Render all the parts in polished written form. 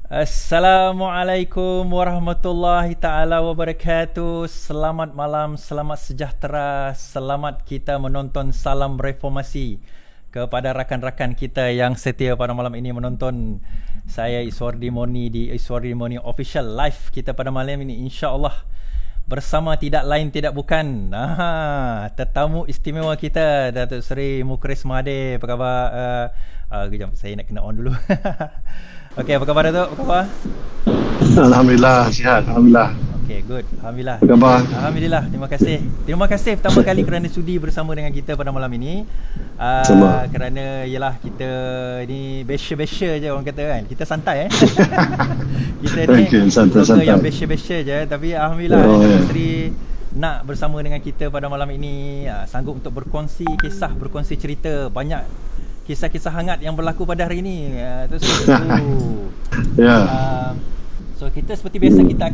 Assalamualaikum warahmatullahi taala wabarakatuh. Selamat malam, selamat sejahtera, selamat kita menonton Salam Reformasi. Kepada rakan-rakan kita yang setia pada malam ini menonton saya Iswardi Moni di Iswardi Moni Official Live kita pada malam ini, insya-Allah bersama tidak lain tidak bukan tetamu istimewa kita, Datuk Seri Mukris Mahathir. Apa khabar? Kejap, saya nak kena on dulu. Okey, apa khabar Datuk? Apa khabar? Alhamdulillah, sihat. Alhamdulillah. Okey, good. Alhamdulillah. Apa khabar? Alhamdulillah, terima kasih. Terima kasih pertama kali kerana sudi bersama dengan kita pada malam ini. Sama. Kerana yalah kita ni besya-besya je orang kata kan. Kita santai kita ni okay, santai. yang besya-besya je, tapi alhamdulillah Datuk Seri nak bersama dengan kita pada malam ini, sanggup untuk berkongsi kisah, berkongsi cerita, banyak kisah-kisah hangat yang berlaku pada hari ini. Terus so kita seperti biasa kita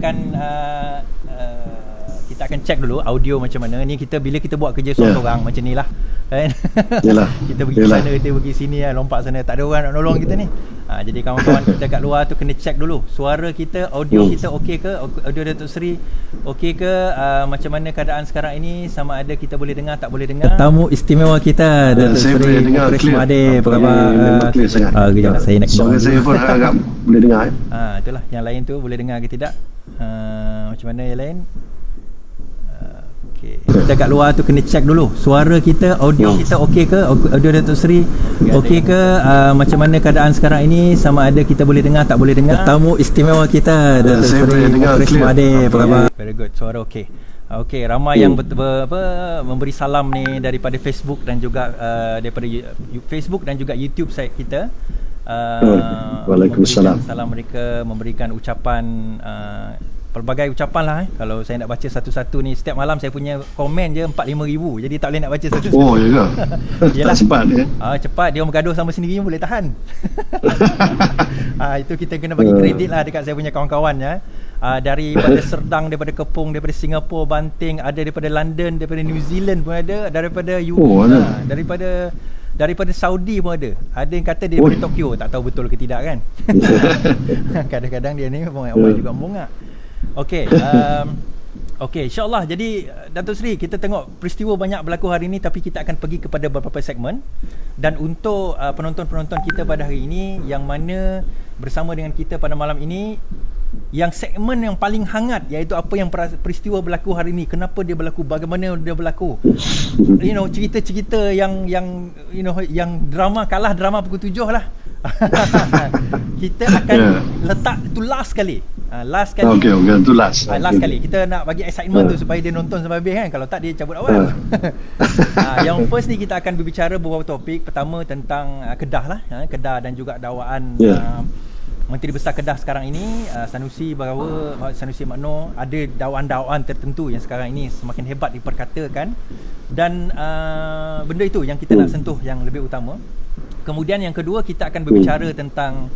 akan check dulu audio macam mana. Ni kita bila kita buat kerja seorang macam ni lah kan. Kita pergi sana, kita pergi sini, lompat sana, tak ada orang nak nolong kita ni. Jadi kawan-kawan kita kat luar tu kena check dulu suara kita, audio kita okey ke, audio Datuk Seri okey ke, macam mana keadaan sekarang ini, sama ada kita boleh dengar tak boleh dengar. Tamu istimewa kita Datuk Seri Mukris Mahathir. Apa khabar? Kejap, saya nak suara saya pun agak boleh dengar. Itulah, yang lain tu boleh dengar ke tidak. Macam mana yang lain? Kita kat luar tu kena check dulu suara kita, audio kita okey ke, audio Datuk Seri okey ke, macam mana keadaan sekarang ini, sama ada kita boleh dengar tak boleh dengar. Tamu istimewa kita Datuk Seri Mukris Mahathir. Apa khabar? Very good, suara okey. Okey, ramai yang memberi salam ni daripada Facebook dan juga daripada Facebook dan juga YouTube site kita. Waalaikumsalam. Salam mereka, memberikan ucapan, pelbagai ucapan lah. Kalau saya nak baca satu-satu ni, setiap malam saya punya komen je 4-5 ribu, jadi tak boleh nak baca satu-satu. Oh ya ke? Yelah, cepat ya? Cepat, dia orang bergaduh sama sendiri boleh tahan. Itu kita kena bagi kredit lah dekat saya punya kawan-kawan ya. Daripada Serdang, daripada Kepung, daripada Singapura, Banting, ada daripada London, daripada New Zealand pun ada, daripada UK, daripada Saudi pun ada. Ada yang kata dia daripada Tokyo, tak tahu betul ke tidak kan. Kadang-kadang dia ni orang juga membongak. Okey, insya-Allah. Jadi Datuk Seri, kita tengok peristiwa banyak berlaku hari ini, tapi kita akan pergi kepada beberapa segmen. Dan untuk penonton-penonton kita pada hari ini yang mana bersama dengan kita pada malam ini, yang segmen yang paling hangat, iaitu apa yang peristiwa berlaku hari ini, kenapa dia berlaku, bagaimana dia berlaku, cerita-cerita yang drama, kalah drama pukul 7 lah. Kita akan letak itu last kali. Last kali. Okey, tu last. Last kali. Kita nak bagi excitement tu supaya dia nonton sampai habis kan. Kalau tak, dia cabut awal. Yang first ni kita akan berbicara beberapa topik. Pertama tentang Kedah lah. Kedah dan juga dakwaan Menteri Besar Kedah sekarang ini, Sanusi Makno. Ada dakwaan-dakwaan tertentu yang sekarang ini semakin hebat diperkatakan. Dan benda itu yang kita nak sentuh yang lebih utama. Kemudian yang kedua, kita akan berbicara tentang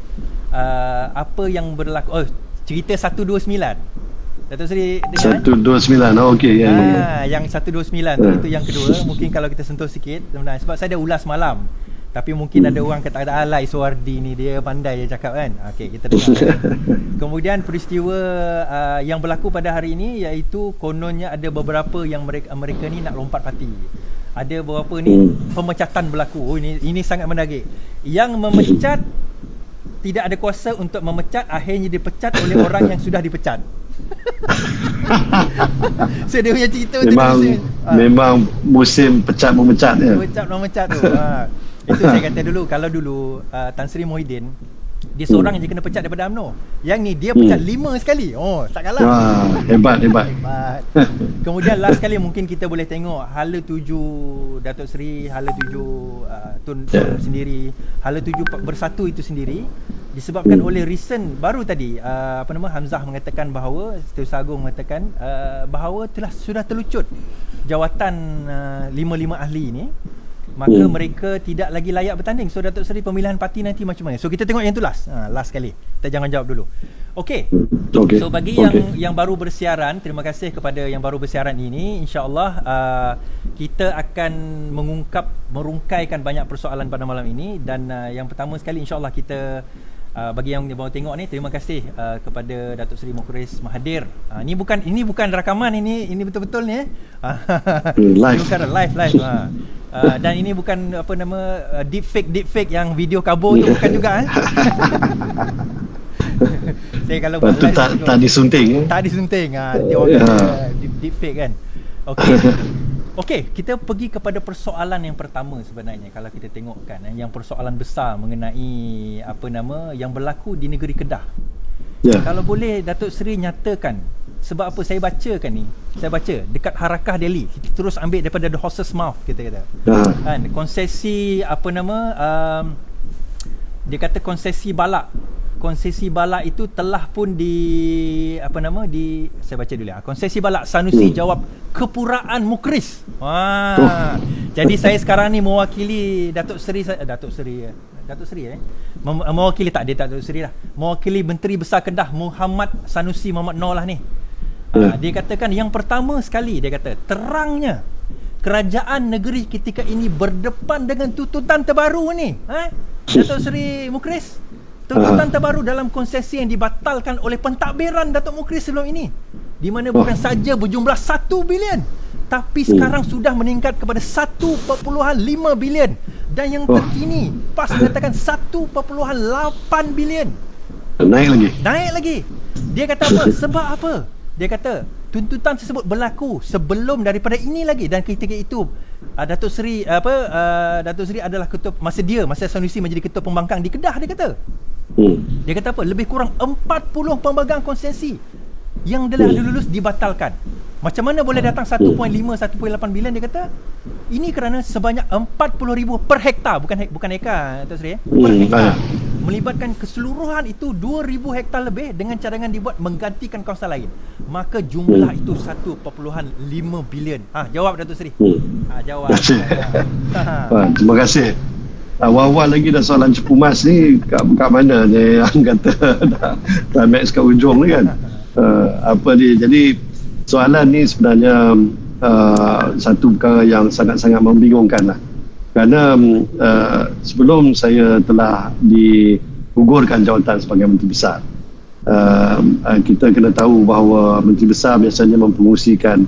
apa yang berlaku. Cerita 129. Datuk Seri dengar? 129, okey. Yang 129 tu, itu yang kedua. Mungkin kalau kita sentuh sikit sebenarnya, sebab saya dah ulas malam. Tapi mungkin ada orang kata, alah Iswardi ni dia pandai dia cakap kan. Okey, kita dengar. Kemudian peristiwa yang berlaku pada hari ini, iaitu kononnya ada beberapa yang mereka ni nak lompat parti. Ada beberapa ni pemecatan berlaku. Ini sangat menarik. Yang memecat tidak ada kuasa untuk memecat, akhirnya dipecat oleh orang yang sudah dipecat. So dia punya cerita memang musim pecat-memecat ya. Pecat-memecat tu. Itu saya kata dulu, kalau dulu Tan Sri Muhyiddin, dia seorang je kena pecat daripada UMNO. Yang ni dia pecat 5 sekali. Tak kalah. Hebat. Kemudian last kali mungkin kita boleh tengok Hala 7 Datuk Seri, Hala 7 Tun sendiri, Hala 7 Bersatu itu sendiri disebabkan oleh recent baru tadi Hamzah mengatakan bahawa, Setiausaha Agung mengatakan bahawa sudah terlucut jawatan 5 ahli ini. Maka mereka tidak lagi layak bertanding. So Datuk Seri, pemilihan parti nanti macam mana? So kita tengok yang tu last kali. Kita jangan jawab dulu. Okey. So bagi yang baru bersiaran, terima kasih kepada yang baru bersiaran ini. InsyaAllah kita akan merungkaikan banyak persoalan pada malam ini. Dan yang pertama sekali, InsyaAllah kita bagi yang baru tengok ni, terima kasih kepada Datuk Seri Mukhris Mahathir. Ini bukan rakaman, ini betul-betul ni Live. Ini bukan live. Dan ini bukan apa nama deepfake yang video kabur tu, bukan juga saya kalau buat live tak disunting. Tak disunting. Dia orang kata deepfake kan. Okey, kita pergi kepada persoalan yang pertama sebenarnya kalau kita tengokkan yang persoalan besar mengenai apa nama yang berlaku di negeri Kedah. Kalau boleh Datuk Seri nyatakan, sebab apa saya bacakan ni? Saya baca dekat Harakah Delhi. Kita terus ambil daripada the horse's mouth, kita kata. Kan konsesi apa nama dia kata konsesi balak. Konsesi balak itu telah pun saya baca dulu. Konsesi balak Sanusi jawab kepuraan Mukhris. Jadi saya sekarang ni mewakili mewakili Datuk Seri lah. Mewakili Menteri Besar Kedah Muhammad Sanusi Muhammad Noor lah ni. Dia katakan yang pertama sekali, dia kata terangnya kerajaan negeri ketika ini berdepan dengan tuntutan terbaru ni. Datuk Seri Mukhris, tuntutan terbaru dalam konsesi yang dibatalkan oleh pentadbiran Datuk Mukhris sebelum ini, di mana bukan saja berjumlah 1 bilion tapi sekarang sudah meningkat kepada 1.5 bilion, dan yang terkini PAS mengatakan 1.8 bilion. Naik lagi. Dia kata apa? Sebab apa? Dia kata tuntutan tersebut berlaku sebelum daripada ini lagi, dan ketika itu Datuk Seri adalah ketua masa Sanusi menjadi ketua pembangkang di Kedah, dia kata. Dia kata apa? Lebih kurang 40 pembagang konsesi yang dah lulus dibatalkan. Macam mana boleh datang 1.5 1.8 bilion, dia kata? Ini kerana sebanyak 40,000 per hektar, bukan hektar Datuk Seri, per hektar. Melibatkan keseluruhan itu 2,000 hektar lebih dengan cadangan dibuat menggantikan kawasan lain. Maka jumlah itu 1.5 bilion. Jawab Datuk Seri. Jawab. Terima kasih. Awal-awal lagi dah soalan Cepu Mas ni kat mana dia yang kata dah max kat ujung ni kan. Jadi soalan ni sebenarnya satu perkara yang sangat-sangat membingungkan lah. Kerana sebelum saya telah digugurkan jawatan sebagai Menteri Besar, kita kena tahu bahawa Menteri Besar biasanya mempromosikan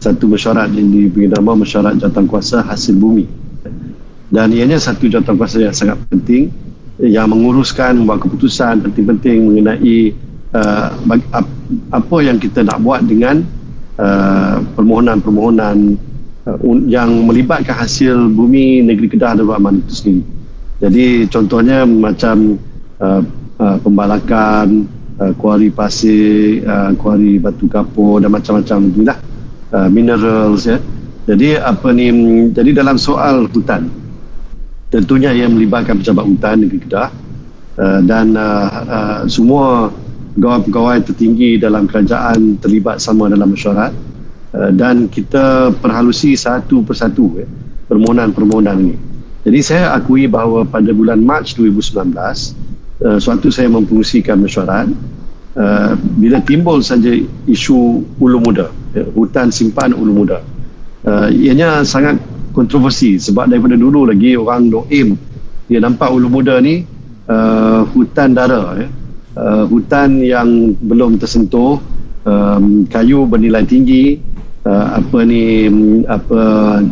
satu mesyuarat yang diberi nama mesyuarat jawatankuasa hasil bumi, dan ianya satu jawatankuasa yang sangat penting yang menguruskan, membuat keputusan penting-penting mengenai apa yang kita nak buat dengan permohonan-permohonan yang melibatkan hasil bumi negeri Kedah dan Aman itu sendiri. Jadi contohnya macam pembalakan, kuari pasir, kuari batu kapur dan macam-macam itulah, minerals ya. Jadi dalam soal hutan, tentunya ia melibatkan pejabat hutan negeri Kedah dan semua pegawai-pegawai tertinggi dalam kerajaan terlibat sama dalam mesyuarat. Dan kita perhalusi satu persatu permohonan-permohonan ini. Jadi saya akui bahawa pada bulan Mac 2019 suatu saya mempromosikan mesyuarat bila timbul saja isu Ulu Muda, hutan simpan Ulu Muda. Ianya sangat kontroversi sebab daripada dulu lagi orang doim dia nampak Ulu Muda ni hutan dara, hutan yang belum tersentuh, kayu bernilai tinggi,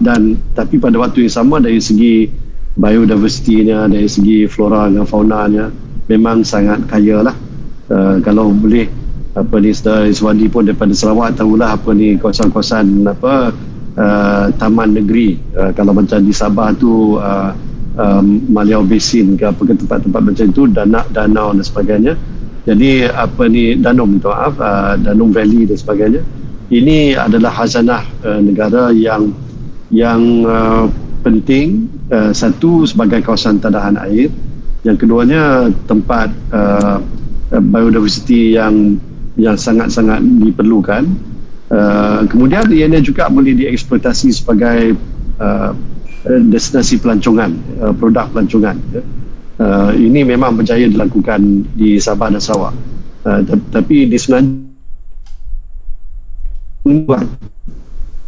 dan tapi pada waktu yang sama dari segi biodiversitinya, dari segi flora dan faunanya memang sangat kaya lah. Kalau boleh Saudara Iswandi pun daripada Sarawak tahulah kawasan-kawasan taman negeri, kalau macam di Sabah tu Maliau Basin ke tempat-tempat macam itu, danau dan sebagainya. Jadi Danum Valley dan sebagainya. Ini adalah khazanah negara yang penting. Satu, sebagai kawasan tadahan air. Yang keduanya, tempat biodiversiti yang sangat-sangat diperlukan. Kemudian ianya juga boleh dieksploitasi sebagai destinasi pelancongan, produk pelancongan. Ini memang berjaya dilakukan di Sabah dan Sarawak. Tapi di Semenanjung,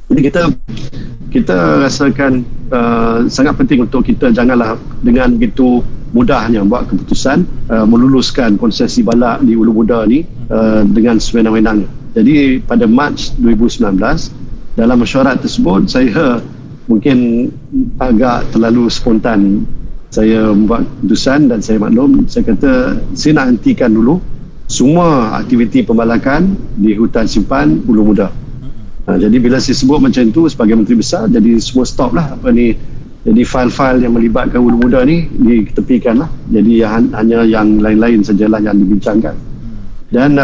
jadi kita rasakan sangat penting untuk kita janganlah dengan begitu mudahnya buat keputusan meluluskan konsesi balak di Ulu Muda ni dengan sewenang-wenangnya. Jadi pada Mac 2019 dalam mesyuarat tersebut saya mungkin agak terlalu spontan saya buat keputusan dan saya maklum, saya kata saya nak hentikan dulu semua aktiviti pembalakan di hutan simpan Ulu Muda. Jadi bila saya sebut macam tu sebagai Menteri Besar, jadi semua stop lah jadi fail-fail yang melibatkan Ulu Muda ni diketepikan lah. Jadi hanya yang lain-lain sajalah yang dibincangkan. Dan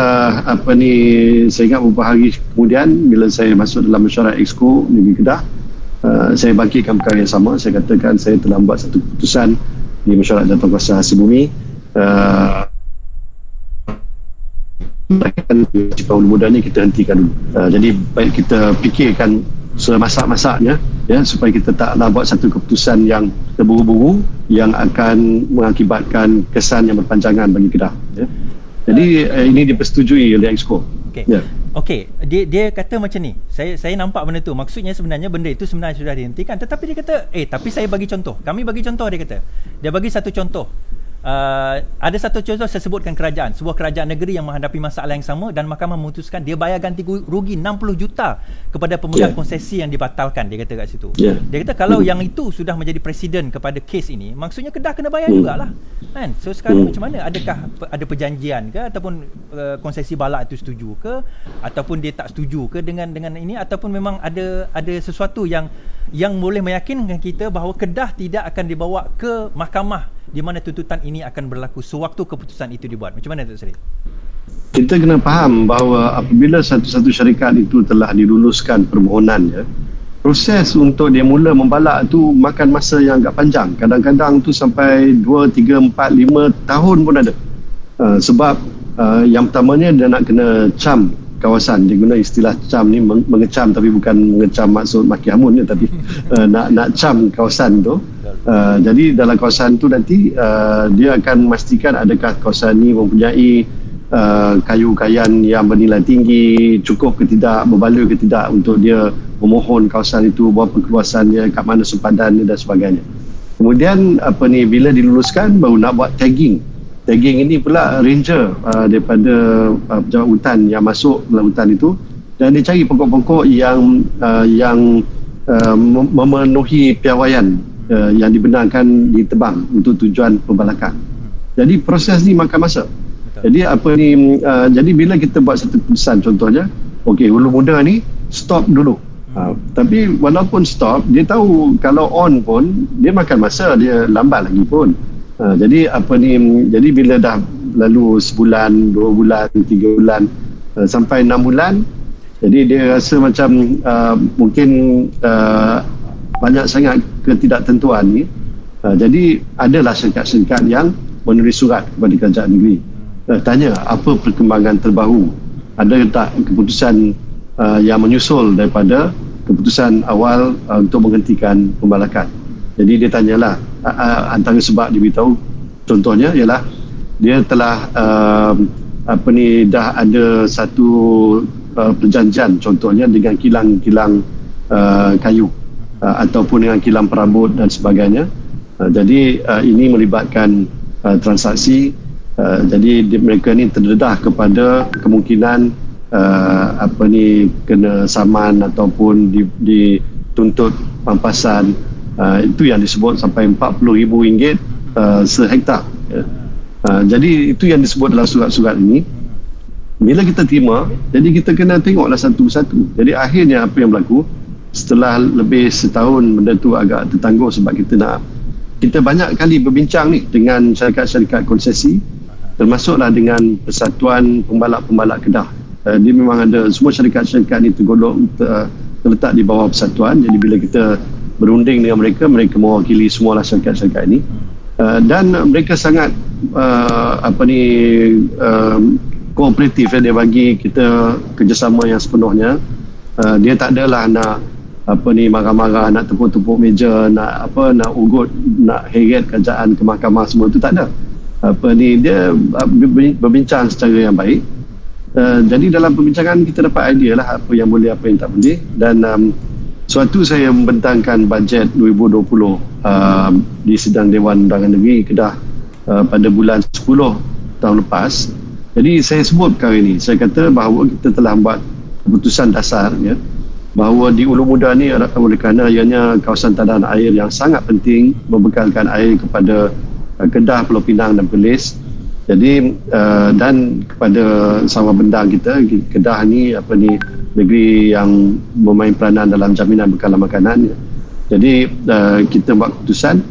saya ingat beberapa hari kemudian bila saya masuk dalam mesyuarat Exco Negeri Kedah, saya bangkitkan perkara yang sama. Saya katakan saya telah buat satu keputusan di mesyuarat jawatankuasa hasil bumi Ulu Muda ni kita hentikan dulu. Jadi baik kita fikirkan semasak-masaknya supaya kita taklah buat satu keputusan yang terburu-buru yang akan mengakibatkan kesan yang berpanjangan bagi Kedah. Jadi ini dipersetujui oleh Exco. Okey, dia kata macam ni. Saya nampak benda tu. Maksudnya sebenarnya benda itu sebenarnya sudah dihentikan, tetapi dia kata tapi saya bagi contoh. Kami bagi contoh, dia kata. Dia bagi satu contoh. Ada satu contoh saya sebutkan kerajaan, sebuah kerajaan negeri yang menghadapi masalah yang sama dan mahkamah memutuskan dia bayar ganti rugi 60 juta kepada pemegang konsesi yang dibatalkan, dia kata kat situ. Dia kata kalau yang itu sudah menjadi presiden kepada kes ini, maksudnya Kedah kena bayar jugalah. Kan? So sekarang macam mana? Adakah ada perjanjian ke ataupun konsesi balak itu setuju ke ataupun dia tak setuju ke dengan ini, ataupun memang ada sesuatu yang boleh meyakinkan kita bahawa Kedah tidak akan dibawa ke mahkamah di mana tuntutan ini akan berlaku sewaktu keputusan itu dibuat. Macam mana Datuk Seri? Kita kena faham bahawa apabila satu-satu syarikat itu telah diluluskan permohonannya, proses untuk dia mula membalak tu makan masa yang agak panjang. Kadang-kadang tu sampai 2, 3, 4, 5 tahun pun ada. Sebab yang pertamanya dia nak kena cam kawasan. Dia guna istilah cam ni, mengecam, tapi bukan mengecam maksud maki hamun tapi nak cam kawasan tu. Jadi dalam kawasan tu nanti dia akan memastikan adakah kawasan ni mempunyai kayu-kayan yang bernilai tinggi, cukup ke tidak, berbaloi ke tidak untuk dia memohon kawasan itu, berapa keluasannya, kat mana sempadannya dan sebagainya. Kemudian bila diluluskan baru nak buat tagging. Tagging ini pula ranger daripada pejabat hutan yang masuk dalam hutan itu, dan dia cari pokok-pokok yang memenuhi piawaian yang dibenarkan ditebang untuk tujuan pembalakan. Jadi proses ni makan masa. Jadi jadi bila kita buat satu keputusan, contohnya Ulu Muda ni stop dulu. Tapi walaupun stop, dia tahu kalau on pun dia makan masa, dia lambat lagi pun. Jadi jadi bila dah lalu sebulan, 2 bulan, 3 bulan sampai 6 bulan, jadi dia rasa macam mungkin banyak sangat ketidaktentuan ni. Jadi adalah syarikat-syarikat yang menulis surat kepada kerajaan negeri, tanya apa perkembangan terbaru, ada tak keputusan yang menyusul daripada keputusan awal untuk menghentikan pembalakan. Jadi dia tanyalah, antara sebab dia beritahu contohnya ialah dia telah dah ada satu perjanjian contohnya dengan kilang-kilang kayu ataupun dengan kilang perabot dan sebagainya. Jadi ini melibatkan transaksi. Jadi mereka ni terdedah kepada kemungkinan kena saman ataupun dituntut pampasan. Itu yang disebut sampai RM40,000 sehektar. Jadi itu yang disebut dalam surat-surat ini. Bila kita terima, jadi kita kena tengoklah satu persatu. Jadi akhirnya apa yang berlaku setelah lebih setahun, benda tu agak tertangguh sebab kita banyak kali berbincang ni dengan syarikat-syarikat konsesi, termasuklah dengan Persatuan Pembalak-Pembalak Kedah. Dia memang ada, semua syarikat-syarikat ni terletak di bawah persatuan. Jadi bila kita berunding dengan mereka mewakili semualah syarikat-syarikat ini, dan mereka sangat kooperatif. Dia bagi kita kerjasama yang sepenuhnya. Dia tak adalah nak marah-marah, nak tepuk-tepuk meja, nak ugut, nak heret kerajaan ke mahkamah, semua tu tak ada. Dia berbincang secara yang baik. Jadi dalam perbincangan kita dapat idea lah apa yang boleh, apa yang tak boleh. Dan suatu saya membentangkan bajet 2020 di sidang Dewan Undangan Negeri Kedah pada bulan 10 tahun lepas. Jadi saya sebut perkara ini, saya kata bahawa kita telah buat keputusan dasar ya, bahawa di Ulu Muda ni oleh kerana ianya kawasan tadahan air yang sangat penting, membekalkan air kepada Kedah, Pulau Pinang dan Perlis. Jadi dan kepada Sabah Bendang kita, Kedah ni negeri yang memain peranan dalam jaminan bekalan makanan. Jadi kita buat keputusan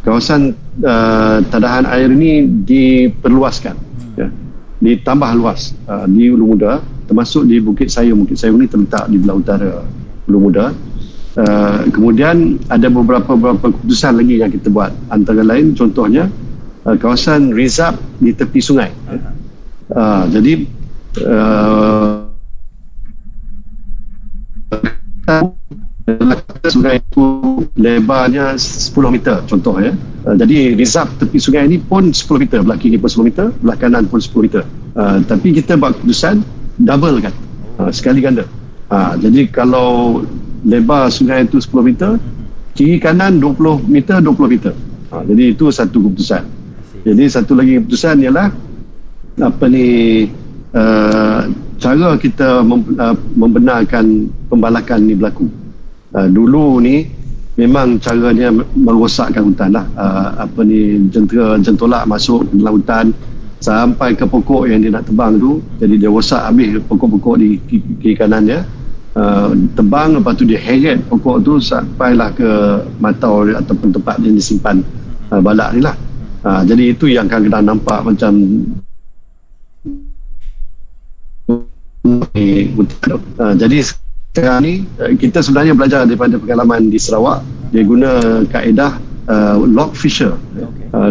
kawasan tadahan air ini diperluaskan ya, ditambah luas di Ulu Muda, termasuk di Bukit Sayung. Bukit Sayung ni terletak di belah utara Ulu Muda. Kemudian ada beberapa keputusan lagi yang kita buat, antara lain contohnya kawasan reserve di tepi sungai. Jadi sungai itu lebarnya 10 meter contoh ya. Jadi reserve tepi sungai ini pun 10 meter, belah kiri pun 10 meter, belah kanan pun 10 meter. Tapi kita buat keputusan double kan, sekali ganda. Jadi kalau lebar sungai itu 10 meter, kiri kanan 20 meter, 20 meter. Jadi itu satu keputusan. Jadi satu lagi keputusan ialah cara kita membenarkan pembalakan ni berlaku. Dulu ni memang caranya merosakkan hutan lah. Jentera masuk ke dalam hutan sampai ke pokok yang dia nak tebang tu, jadi dia rosak habis pokok-pokok di kiri kanannya. Tebang, lepas tu dia heret pokok tu sampailah ke matau ataupun tempat yang disimpan balak ni lah. Jadi itu yang kadang-kadang nampak macam jadi sekarang ni kita sebenarnya belajar daripada pengalaman di Sarawak. Dia guna kaedah lock fisher.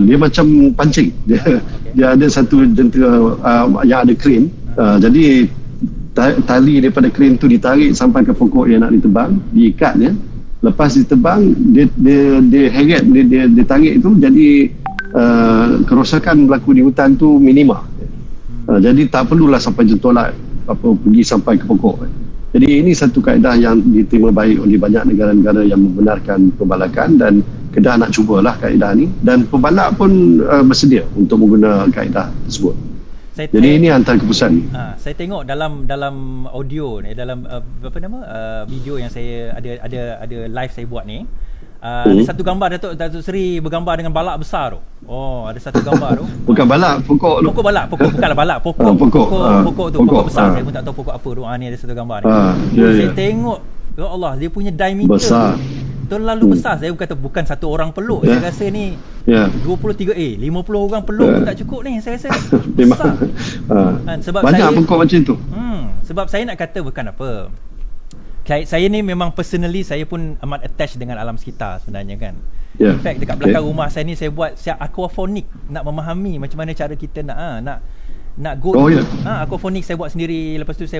Dia macam pancing. Dia ada satu jentera yang ada crane. Jadi tali daripada crane tu ditarik sampai ke pokok yang nak ditebang, diikat ya. Lepas ditebang, dia heret, dia tarik tu, jadi kerosakan berlaku di hutan tu minima. Jadi tak perlulah sampai jentolak pergi sampai ke pokok. Jadi ini satu kaedah yang diterima baik oleh banyak negara-negara yang membenarkan pembalakan, dan Kedah nak cubalah kaedah ni, dan pembalak pun bersedia untuk menggunakan kaedah tersebut. Jadi ini antara keputusan. Saya tengok dalam audio ni, dalam video yang saya ada live saya buat ni. Ada satu gambar Datuk Seri bergambar dengan balak besar tu. Oh, ada satu gambar tu. Bukan balak, pokok bukanlah balak, pokok besar. Saya pun tak tahu pokok apa tu. Ni ada satu gambar ni. Saya tengok, ya Allah, dia punya diameter besar, terlalu besar. Saya kata bukan satu orang peluk. Saya rasa ni 23 50 orang peluk pun tak cukup ni, saya rasa. Besar. Sebab banyak pokok macam tu. Sebab saya nak kata bukan apa, saya ni memang personally saya pun amat attached dengan alam sekitar sebenarnya kan. In fact dekat belakang rumah saya ni saya buat siap aquaponik, nak memahami macam mana cara kita nak go aquaponik. Saya buat sendiri. Lepas tu saya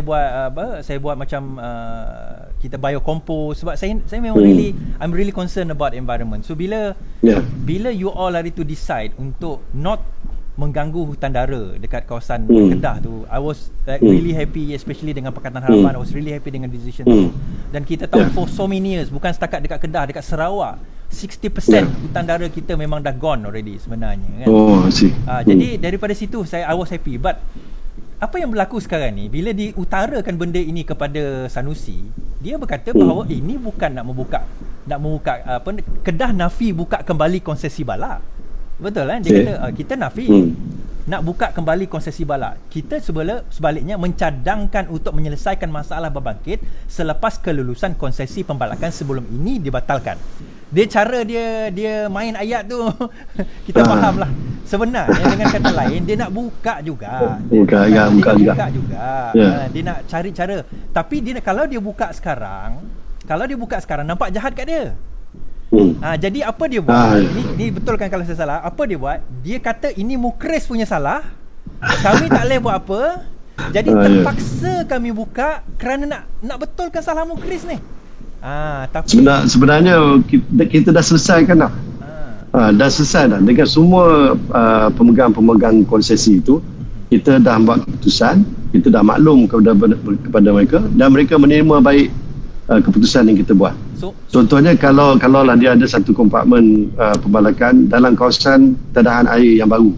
buat macam kita biocompose, sebab saya memang I'm really concerned about environment. So bila you all hari tu decide untuk not mengganggu hutan dara dekat kawasan Kedah tu, I was really happy, especially dengan Pakatan Harapan. I was really happy dengan decision tu. Dan kita tahu for so many years, bukan setakat dekat Kedah, dekat Sarawak 60% hutan dara kita memang dah gone already sebenarnya kan. Jadi daripada situ I was happy. But apa yang berlaku sekarang ni, bila diutarakan benda ini kepada Sanusi, dia berkata bahawa ini bukan nak membuka Kedah nafi buka kembali konsesi balak. Betul kan? Dia kata kita nafi nak buka kembali konsesi balak. Kita sebaliknya mencadangkan untuk menyelesaikan masalah berbangkit selepas kelulusan konsesi pembalakan sebelum ini dibatalkan. Cara dia main ayat tu kita faham lah. Sebenarnya dengan kata lain, dia nak buka juga. Buka juga. Dia nak cari cara. Tapi kalau dia buka sekarang nampak jahat kat dia. Jadi apa dia buat? Ni betulkan kalau saya salah. Apa dia buat? Dia kata ini Mukris punya salah. Kami tak boleh buat apa. Jadi terpaksa kami buka kerana nak betulkan salah Mukris ni. Tapi sebenarnya kita dah selesaikan dah. Dah selesai dah dengan semua pemegang konsesi itu. Kita dah buat keputusan, kita dah maklum kepada mereka, dan mereka menerima baik keputusan yang kita buat. So Contohnya kalau lah dia ada satu kompartmen pembalakan dalam kawasan tadahan air yang baru.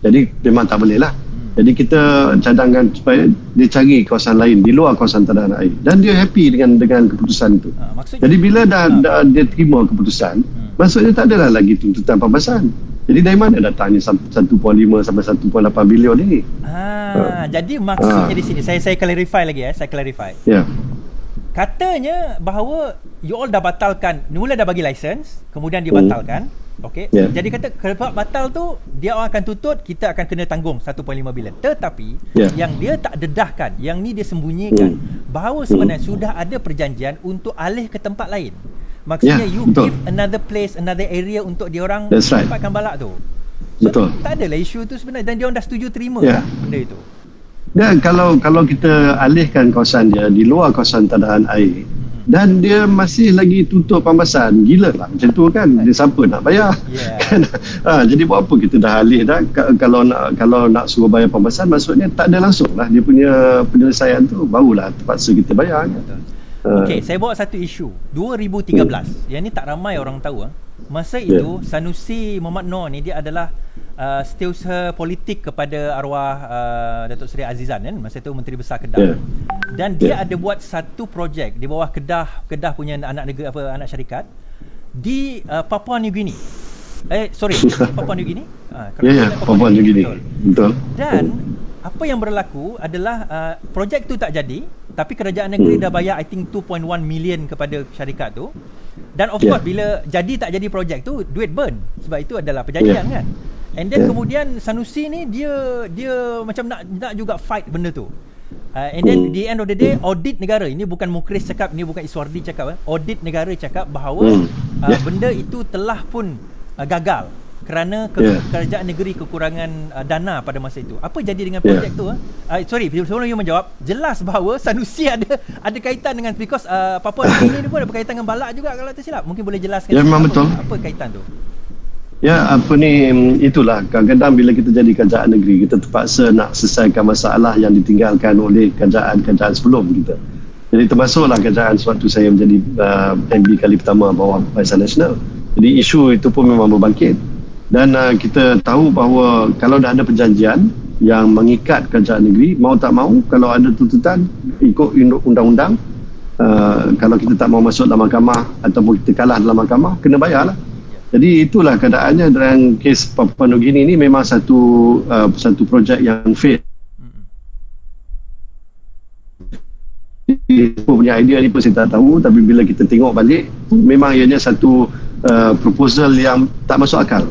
Jadi memang tak boleh lah. Jadi kita cadangkan supaya dia cari kawasan lain di luar kawasan tadahan air dan dia happy dengan keputusan itu. maksudnya Jadi bila dah dia terima keputusan, maksudnya tak adalah lagi tuntutan pembahasan. Jadi dari mana datangnya 1.5 sampai 1.8 bilion ini? Jadi maksudnya di sini saya clarify lagi saya clarify. Ya. Katanya bahawa you all dah batalkan, mula dah bagi license, kemudian dibatalkan. Okey. Yeah. Jadi kata kalau batal tu dia akan tuntut, kita akan kena tanggung 1.5 bilion. Tetapi yang dia tak dedahkan, yang ni dia sembunyikan bahawa sebenarnya sudah ada perjanjian untuk alih ke tempat lain. Maksudnya you betul. give another place, another area untuk diorang That's right. tempatkan balak tu. Betul. Tak adalah isu tu sebenarnya dan diorang dah setuju terima benda itu. Dan kalau kita alihkan kawasan dia di luar kawasan tadahan air dan dia masih lagi tutup pembahasan, gila lah macam tu kan, dia siapa nak bayar? Kan? Jadi buat apa kita dah alih dah, kalau nak suruh bayar pembahasan maksudnya tak ada langsung lah dia punya penyelesaian tu, barulah terpaksa kita bayar kan? Okey, saya bawa satu isu 2013. Yang ni tak ramai orang tahu. Masa itu Sanusi Muhammad Noor ni dia adalah setiausaha politik kepada arwah Datuk Seri Azizan kan, masa itu Menteri Besar Kedah. Dan dia ada buat satu projek di bawah Kedah punya anak negeri anak syarikat di Papua New Guinea. Papua New Guinea. Papua New Guinea. Betul. Dan apa yang berlaku adalah projek tu tak jadi, tapi kerajaan negeri dah bayar I think 2.1 million kepada syarikat tu. Dan of course bila jadi tak jadi projek tu, duit burn. Sebab itu adalah perjanjian kan. And then kemudian Sanusi ni dia macam nak juga fight benda tu. And then the end of the day, audit negara, ini bukan Mukris cakap, ini bukan Iswardi cakap, audit negara cakap bahawa benda itu telah pun gagal kerana kerajaan negeri kekurangan dana pada masa itu. Apa jadi dengan projek tu? Sorry, sebelum you menjawab, jelas bahawa Sanusi ada kaitan dengan, because Papua New Guinea ni pun ada berkaitan dengan balak juga kalau tak silap. Mungkin boleh jelaskan memang betul. Apa kaitan tu? Itulah kadang-kadang bila kita jadi kerajaan negeri, kita terpaksa nak selesaikan masalah yang ditinggalkan oleh kerajaan-kerajaan sebelum kita. Jadi termasuklah kerajaan sewaktu saya menjadi MB kali pertama bawah Barisan Nasional. Jadi isu itu pun memang berbangkit. Dan kita tahu bahawa kalau dah ada perjanjian yang mengikat kerajaan negeri, mau tak mau, kalau ada tuntutan ikut undang-undang, kalau kita tak mau masuk dalam mahkamah ataupun kita kalah dalam mahkamah, kena bayar lah. Jadi itulah keadaannya dalam kes Papua New Guinea ini. Memang satu projek yang fail. Punya idea ni pun saya tak tahu, tapi bila kita tengok balik, memang ianya satu proposal yang tak masuk akal.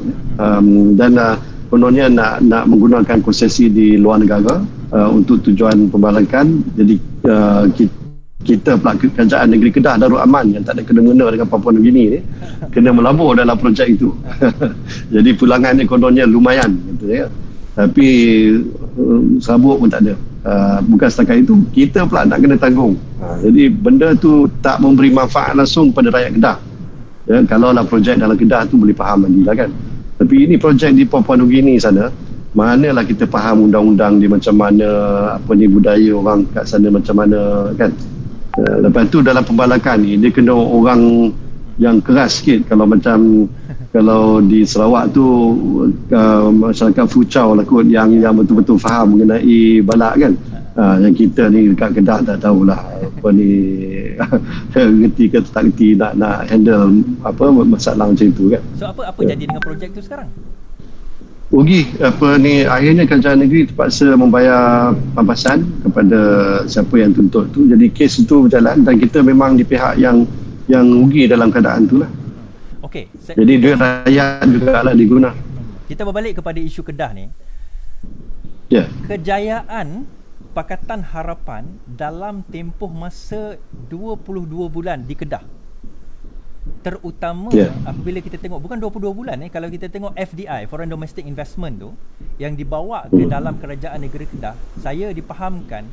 Dan kononnya nak menggunakan konsesi di luar negara untuk tujuan pembalakan. Jadi kita pula kerajaan negeri Kedah Darul Aman yang tak ada kena-mengena dengan Papua New Guinea ni kena melabur dalam projek itu. Jadi pulangannya kononnya lumayan gitu ya. Tapi serabut pun tak ada. Bukan setakat itu, kita pula nak kena tanggung. Jadi benda tu tak memberi manfaat langsung pada rakyat Kedah. Ya, kalau lah projek dalam Kedah tu boleh faham lagi lah kan. Tapi ini projek di Papua New Guinea sana, manalah kita faham undang-undang di macam mana, budaya orang kat sana macam mana kan. Lepas tu dalam pembalakan ni dia kena orang yang keras sikit. Kalau di Sarawak tu masyarakat Fuchau lah kot yang betul-betul faham mengenai balak kan. Yang kita ni dekat Kedah tak tahulah ngerti ke tak ngerti nak handle masalah macam itu kan. So apa jadi dengan projek tu sekarang? Rugi. Akhirnya kerajaan negeri terpaksa membayar pembahasan kepada siapa yang tuntut tu. Jadi kes itu berjalan dan kita memang di pihak yang rugi dalam keadaan itulah. Okey. Jadi duit rakyat juga lah diguna. Kita berbalik kepada isu Kedah ni. Kejayaan Pakatan Harapan dalam tempoh masa 22 bulan di Kedah, terutama apabila kita tengok, bukan 22 bulan kalau kita tengok FDI, Foreign Domestic Investment tu yang dibawa ke dalam kerajaan negeri Kedah, saya dipahamkan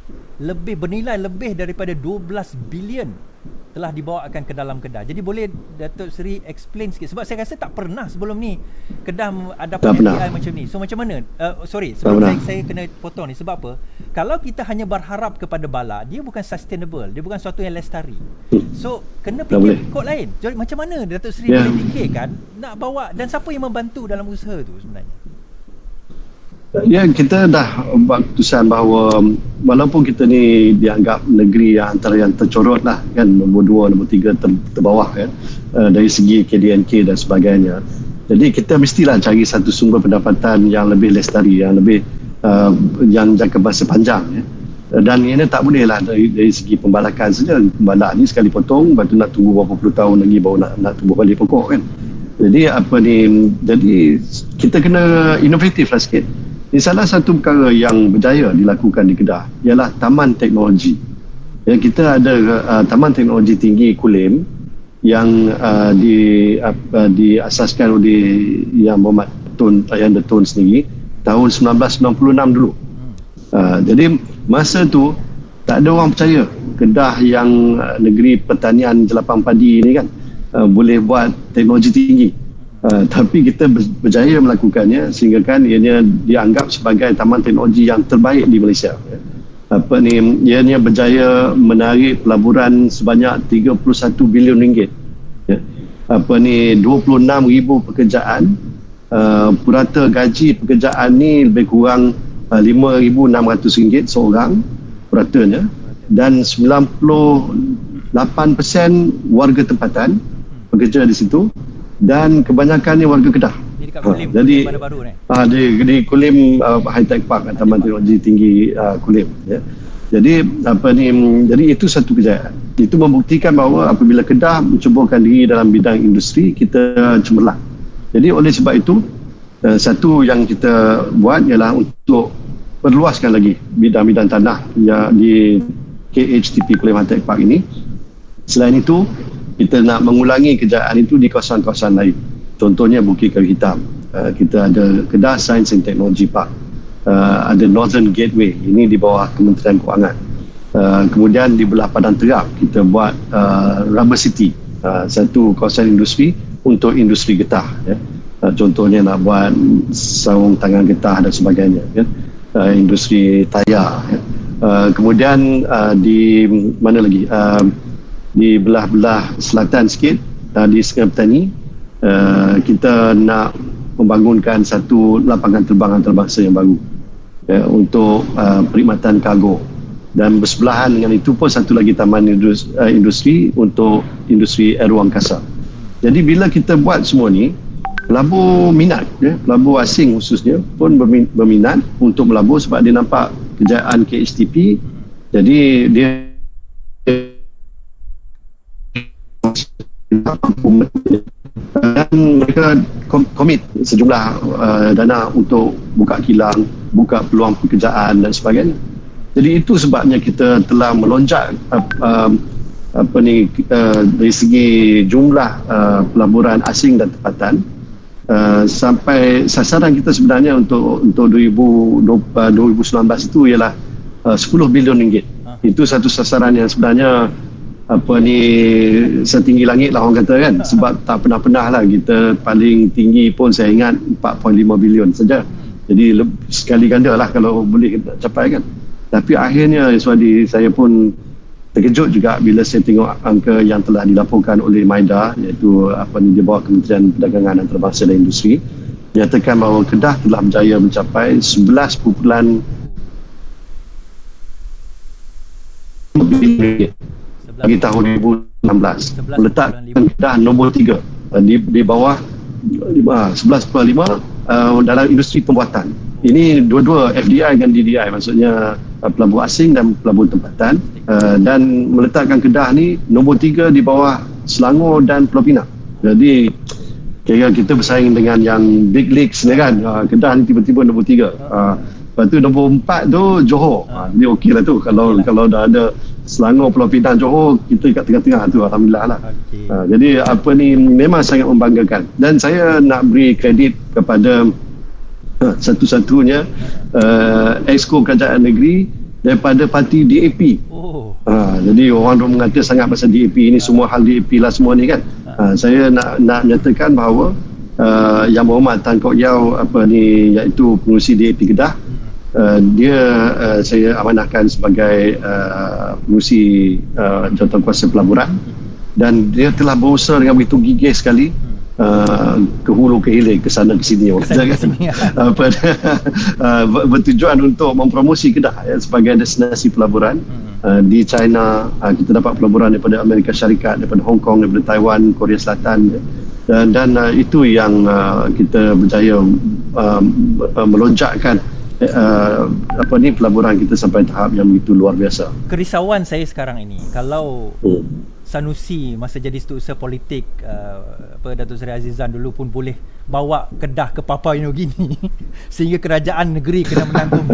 bernilai lebih daripada 12 bilion telah dibawakan ke dalam Kedah. Jadi boleh Datuk Seri explain sikit, sebab saya rasa tak pernah sebelum ni Kedah ada FDI macam ni. So macam mana? Sebelum saya kena potong ni, sebab apa? Kalau kita hanya berharap kepada bala, dia bukan sustainable, dia bukan sesuatu yang lestari. So kena fikir kod lain. Jadi macam mana Datuk Seri boleh fikirkan nak bawa, dan siapa yang membantu dalam usaha tu sebenarnya? Ya, kita dah buat keputusan bahawa walaupun kita ni dianggap negeri yang antara yang tercorot lah kan, nombor 2, nombor 3 terbawah kan, dari segi KDNK dan sebagainya. Jadi kita mestilah cari satu sumber pendapatan yang lebih lestari, yang lebih yang jangka masa panjang ya. Dan ini tak boleh lah dari segi pembalakan saja. Pembalak ni sekali potong, lepas tu nak tunggu berapa puluh tahun lagi baru nak tumbuh balik pokok kan. Jadi jadi kita kena inovatif lah sikit. Ini salah satu perkara yang berjaya dilakukan di Kedah ialah Taman Teknologi. Ya, kita ada Taman Teknologi Tinggi Kulim yang diasaskan oleh Yang Berhormat Yang Datuk sendiri tahun 1996 dulu. Jadi masa tu tak ada orang percaya Kedah yang negeri pertanian jelapan padi ni kan boleh buat teknologi tinggi. Tapi kita berjaya melakukannya sehingga kan ianya dianggap sebagai taman teknologi yang terbaik di Malaysia. Ianya berjaya menarik pelaburan sebanyak 31 bilion ringgit. 26,000 pekerjaan, purata gaji pekerjaan ni lebih kurang 5,600 ringgit seorang puratanya, dan 98% warga tempatan bekerja di situ, dan kebanyakannya warga Kedah. Di dekat Kulim, jadi mana baru ni? Di Kulim High Tech Park, Taman Teknologi Tinggi Kulim ya. Jadi jadi itu satu kejayaan. Itu membuktikan bahawa apabila Kedah mencubakan diri dalam bidang industri, kita cemerlang. Jadi oleh sebab itu satu yang kita buat ialah untuk perluaskan lagi bidang-bidang tanah yang di KHTP Kulim High Tech Park ini. Selain itu, kita nak mengulangi kejayaan itu di kawasan-kawasan lain. Contohnya Bukit Kayu Hitam. Kita ada Kedah Science and Technology Park. Ada Northern Gateway. Ini di bawah Kementerian Kewangan. Kemudian di belah Padang Terap, kita buat Rubber City. Satu kawasan industri untuk industri getah. Ya. Contohnya nak buat sarung tangan getah dan sebagainya. Ya. Industri tayar. Ya. Kemudian di mana lagi? Di belah-belah selatan sikit, di Sekolah Petani, kita nak membangunkan satu lapangan terbang antarabangsa yang baru untuk perkhidmatan kargo, dan bersebelahan dengan itu pun satu lagi taman industri untuk industri aeroangkasa. Jadi bila kita buat semua ni, pelabur minat, pelabur asing khususnya pun berminat untuk melabur sebab dia nampak kejayaan KHTP. Jadi dia dan mereka komit sejumlah dana untuk buka kilang, buka peluang pekerjaan dan sebagainya. Jadi itu sebabnya kita telah melonjak dari segi jumlah pelaburan asing dan tempatan, sampai sasaran kita sebenarnya untuk 2019 itu ialah 10 bilion ringgit. Itu satu sasaran yang sebenarnya setinggi langit lah orang kata kan, sebab tak pernah lah kita paling tinggi pun saya ingat 4.5 bilion saja. Jadi sekali ganda lah kalau boleh kita capai kan. Tapi akhirnya Iswadi, saya pun terkejut juga bila saya tengok angka yang telah dilaporkan oleh MIDA, iaitu di bawah Kementerian Perdagangan Antarabangsa dan Industri, nyatakan bahawa Kedah telah berjaya mencapai 11 bilion bagi tahun 2016, meletakkan Kedah nombor 3 di bawah 11.5 dalam industri pembuatan. Ini dua-dua FDI dan DDI, maksudnya pelabur asing dan pelabur tempatan, dan meletakkan Kedah ni nombor 3 di bawah Selangor dan Pulau Pinang. Jadi kira kita bersaing dengan yang big leagues ni kan. Kedah ni tiba-tiba nombor 3. Lepas tu nombor 4 tu Johor. Jadi okey lah tu, kalau dah ada Selangor, Pulau Pinang, Johor, kita kat tengah-tengah tu, alhamdulillah lah. Jadi memang sangat membanggakan, dan saya nak beri kredit kepada satu-satunya Exco Kerajaan Negeri daripada parti DAP. Jadi orang mengata sangat pasal DAP ini, semua hal DAP lah semua ni kan. Saya nak nyatakan bahawa Yang Berhormat Tan Kok Yau iaitu pengurusi DAP Kedah, dia saya amanahkan sebagai pengurusi jawatankuasa pelaburan, dan dia telah berusaha dengan begitu gigih sekali ke hulu ke hilir, ke sana ke sini, bertujuan untuk mempromosi Kedah sebagai destinasi pelaburan. Di China kita dapat pelaburan daripada Amerika Syarikat, daripada Hong Kong, daripada Taiwan, Korea Selatan, dan itu yang kita berjaya melonjakkan pelaburan kita sampai tahap yang begitu luar biasa. Kerisauan saya sekarang ini, kalau Sanusi masa jadi setiausaha politik Datuk Seri Azizan dulu pun boleh bawa Kedah ke Papua New Guinea sehingga kerajaan negeri kena menanggung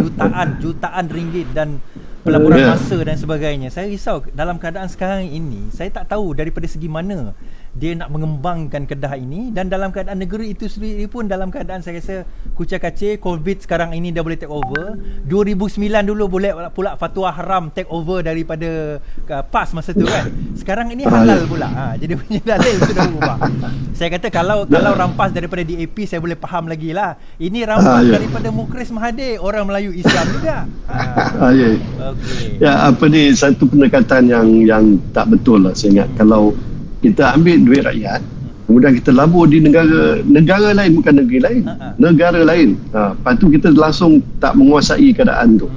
jutaan ringgit dan pelaburan masa dan sebagainya. Saya risau dalam keadaan sekarang ini, saya tak tahu daripada segi mana dia nak mengembangkan Kedah ini, dan dalam keadaan negeri itu sendiri pun dalam keadaan saya rasa kucak-kacir. Covid sekarang ini dah boleh take over. 2009 dulu boleh pula fatwa haram take over daripada PAS masa tu kan. Sekarang ini halal pula. Jadi punya dalil sudah berubah. Saya kata kalau rampas daripada DAP saya boleh faham lagi lah. Ini rampas daripada Mukris Mahathir, orang Melayu Islam juga. Okay. Satu pendekatan yang tak betul lah saya ingat. Kalau kita ambil duit rakyat, kemudian kita labur di negara lain, bukan negeri lain, negara lain. Lepas tu kita langsung tak menguasai keadaan tu.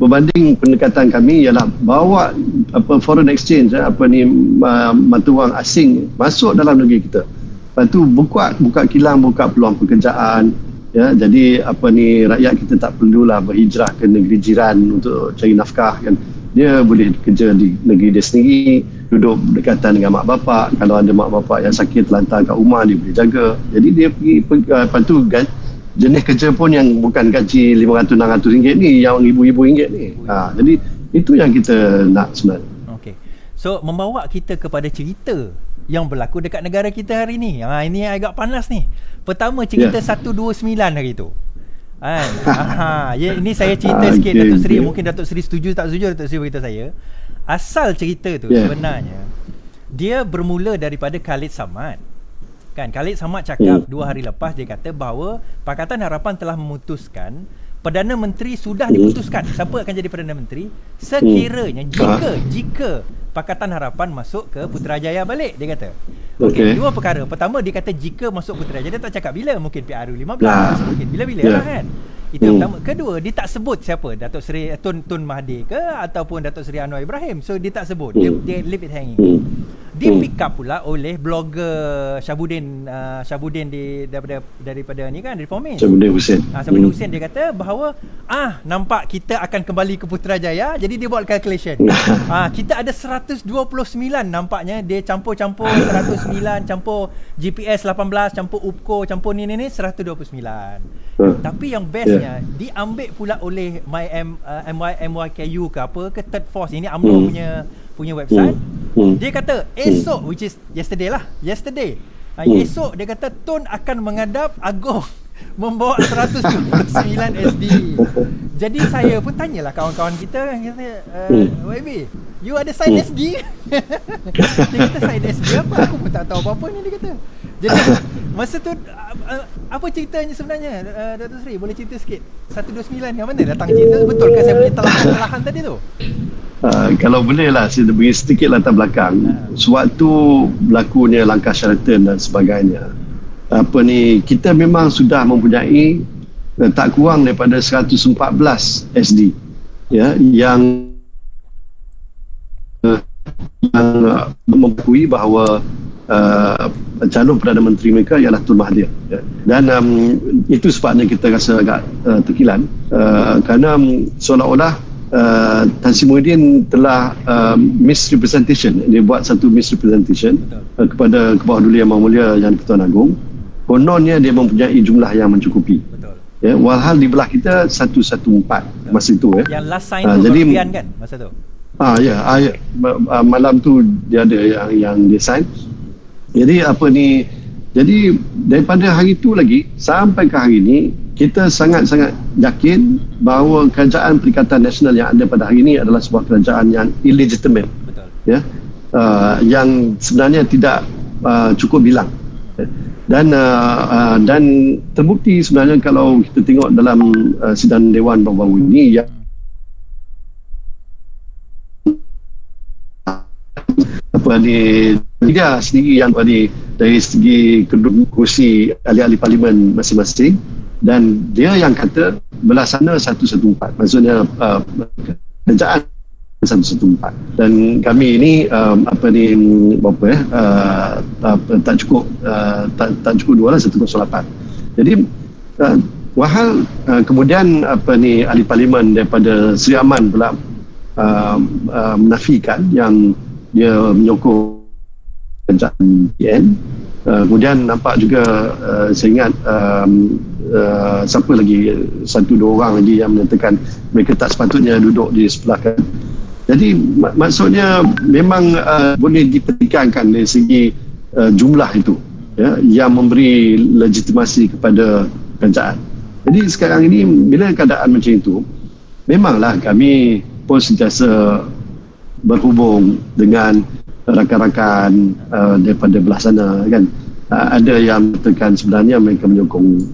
Berbanding pendekatan kami ialah bawa foreign exchange, mata wang asing masuk dalam negeri kita. Lepas tu buka kilang, buka peluang pekerjaan. Jadi rakyat kita tak perlulah berhijrah ke negeri jiran untuk cari nafkah kan. Dia boleh kerja di negeri dia sendiri, duduk berdekatan dengan mak bapak. Kalau ada mak bapak yang sakit terlantar kat rumah, dia boleh jaga. Jadi dia pergi lepas tu jenis kerja pun yang bukan gaji RM500-600 ni, yang RM1,000 ni. Jadi itu yang kita nak sebenarnya. Okey. So membawa kita kepada cerita yang berlaku dekat negara kita hari ni. Ini agak panas ni. Pertama cerita 129 hari tu. Ini saya cerita sikit Datuk Seri. Mungkin Datuk Seri setuju tak setuju, Datuk Seri beritahu saya. Asal cerita tu sebenarnya dia bermula daripada Khalid Samad. Kan Khalid Samad cakap 2 hari lepas, dia kata bahawa Pakatan Harapan telah memutuskan Perdana Menteri sudah diputuskan siapa akan jadi Perdana Menteri sekiranya jika Pakatan Harapan masuk ke Putrajaya balik, dia kata. Okey, dua perkara. Pertama, dia kata jika masuk Putrajaya, dia tak cakap bila, mungkin PRU15, mungkin bila-bila lah kan. Itu yang pertama. Kedua, dia tak sebut siapa, Datuk Seri Tun Mahathir ke ataupun Datuk Seri Anwar Ibrahim. So dia tak sebut. Dia leave it hanging. Dia pick up pula oleh blogger Syabuddin daripada ni kan, Reformist. Syabuddin Hussein. Dia kata bahawa nampak kita akan kembali ke Putrajaya. Jadi dia buat calculation. Kita ada 129 nampaknya. Dia campur-campur 109, campur GPS 18, campur UPCO, campur ni 129. Tapi yang bestnya diambil pula oleh MYKU ke apa ke Third Force. Ini UMNO punya website. Dia kata esok, which is yesterday. Esok dia kata Tun akan menghadap Agong membawa 129 SD. Jadi saya pun tanyalah kawan-kawan kita, kata YB, you ada sign SD? Dia kata sign SD apa? Aku pun tak tahu apa-apa ni, dia kata. Jadi masa tu apa ceritanya sebenarnya, Datuk Seri boleh cerita sikit? 129 yang mana datang cerita? Betul ke saya boleh telahan tadi tu? Kalau boleh lah, saya beri sedikit latar belakang. Sewaktu berlakunya langkah Sheraton dan sebagainya, kita memang sudah mempunyai tak kurang daripada 114 SD yang mengakui bahawa calon Perdana Menteri mereka ialah Tun Mahathir. Dan itu sebabnya kita rasa agak terkilan, kerana seolah-olah Tan Sri Muhyiddin telah misrepresentation. Dia buat satu misrepresentation kepada Kebawah Duli Yang Mulia Yang di-Pertuan Agong. Kononnya dia mempunyai jumlah yang mencukupi. Walhal di belah kita 114 masa itu. Yang last sign tu berlebihan kan masa tu? Malam tu dia ada yang dia sign. Jadi jadi daripada hari tu lagi sampai ke hari ni kita sangat-sangat yakin bahawa kerajaan Perikatan Nasional yang ada pada hari ini adalah sebuah kerajaan yang illegitimate. Betul. Ya, yang sebenarnya tidak cukup bilang. Dan terbukti sebenarnya kalau kita tengok dalam sidang Dewan baru-baru ini yang dia sendiri yang dari segi kedudukan ahli-ahli parlimen masing-masing, dan dia yang kata belasana 114, maksudnya kerajaan 114, dan kami ini tak cukup 2 lah, 108. Jadi wahal kemudian ahli parlimen daripada Seri Aman pula menafikan yang dia menyokong kerajaan PN. Kemudian nampak juga saya ingat siapa lagi, 1-2 orang lagi yang menyatakan mereka tak sepatutnya duduk di sebelah kanan. Jadi maksudnya memang boleh dipertikaikan dari segi jumlah itu, ya, yang memberi legitimasi kepada kerajaan. Jadi sekarang ini bila keadaan macam itu, memanglah kami pun sentiasa berhubung dengan rakan-rakan daripada belah sana, kan. Ada yang mengatakan sebenarnya mereka menyokong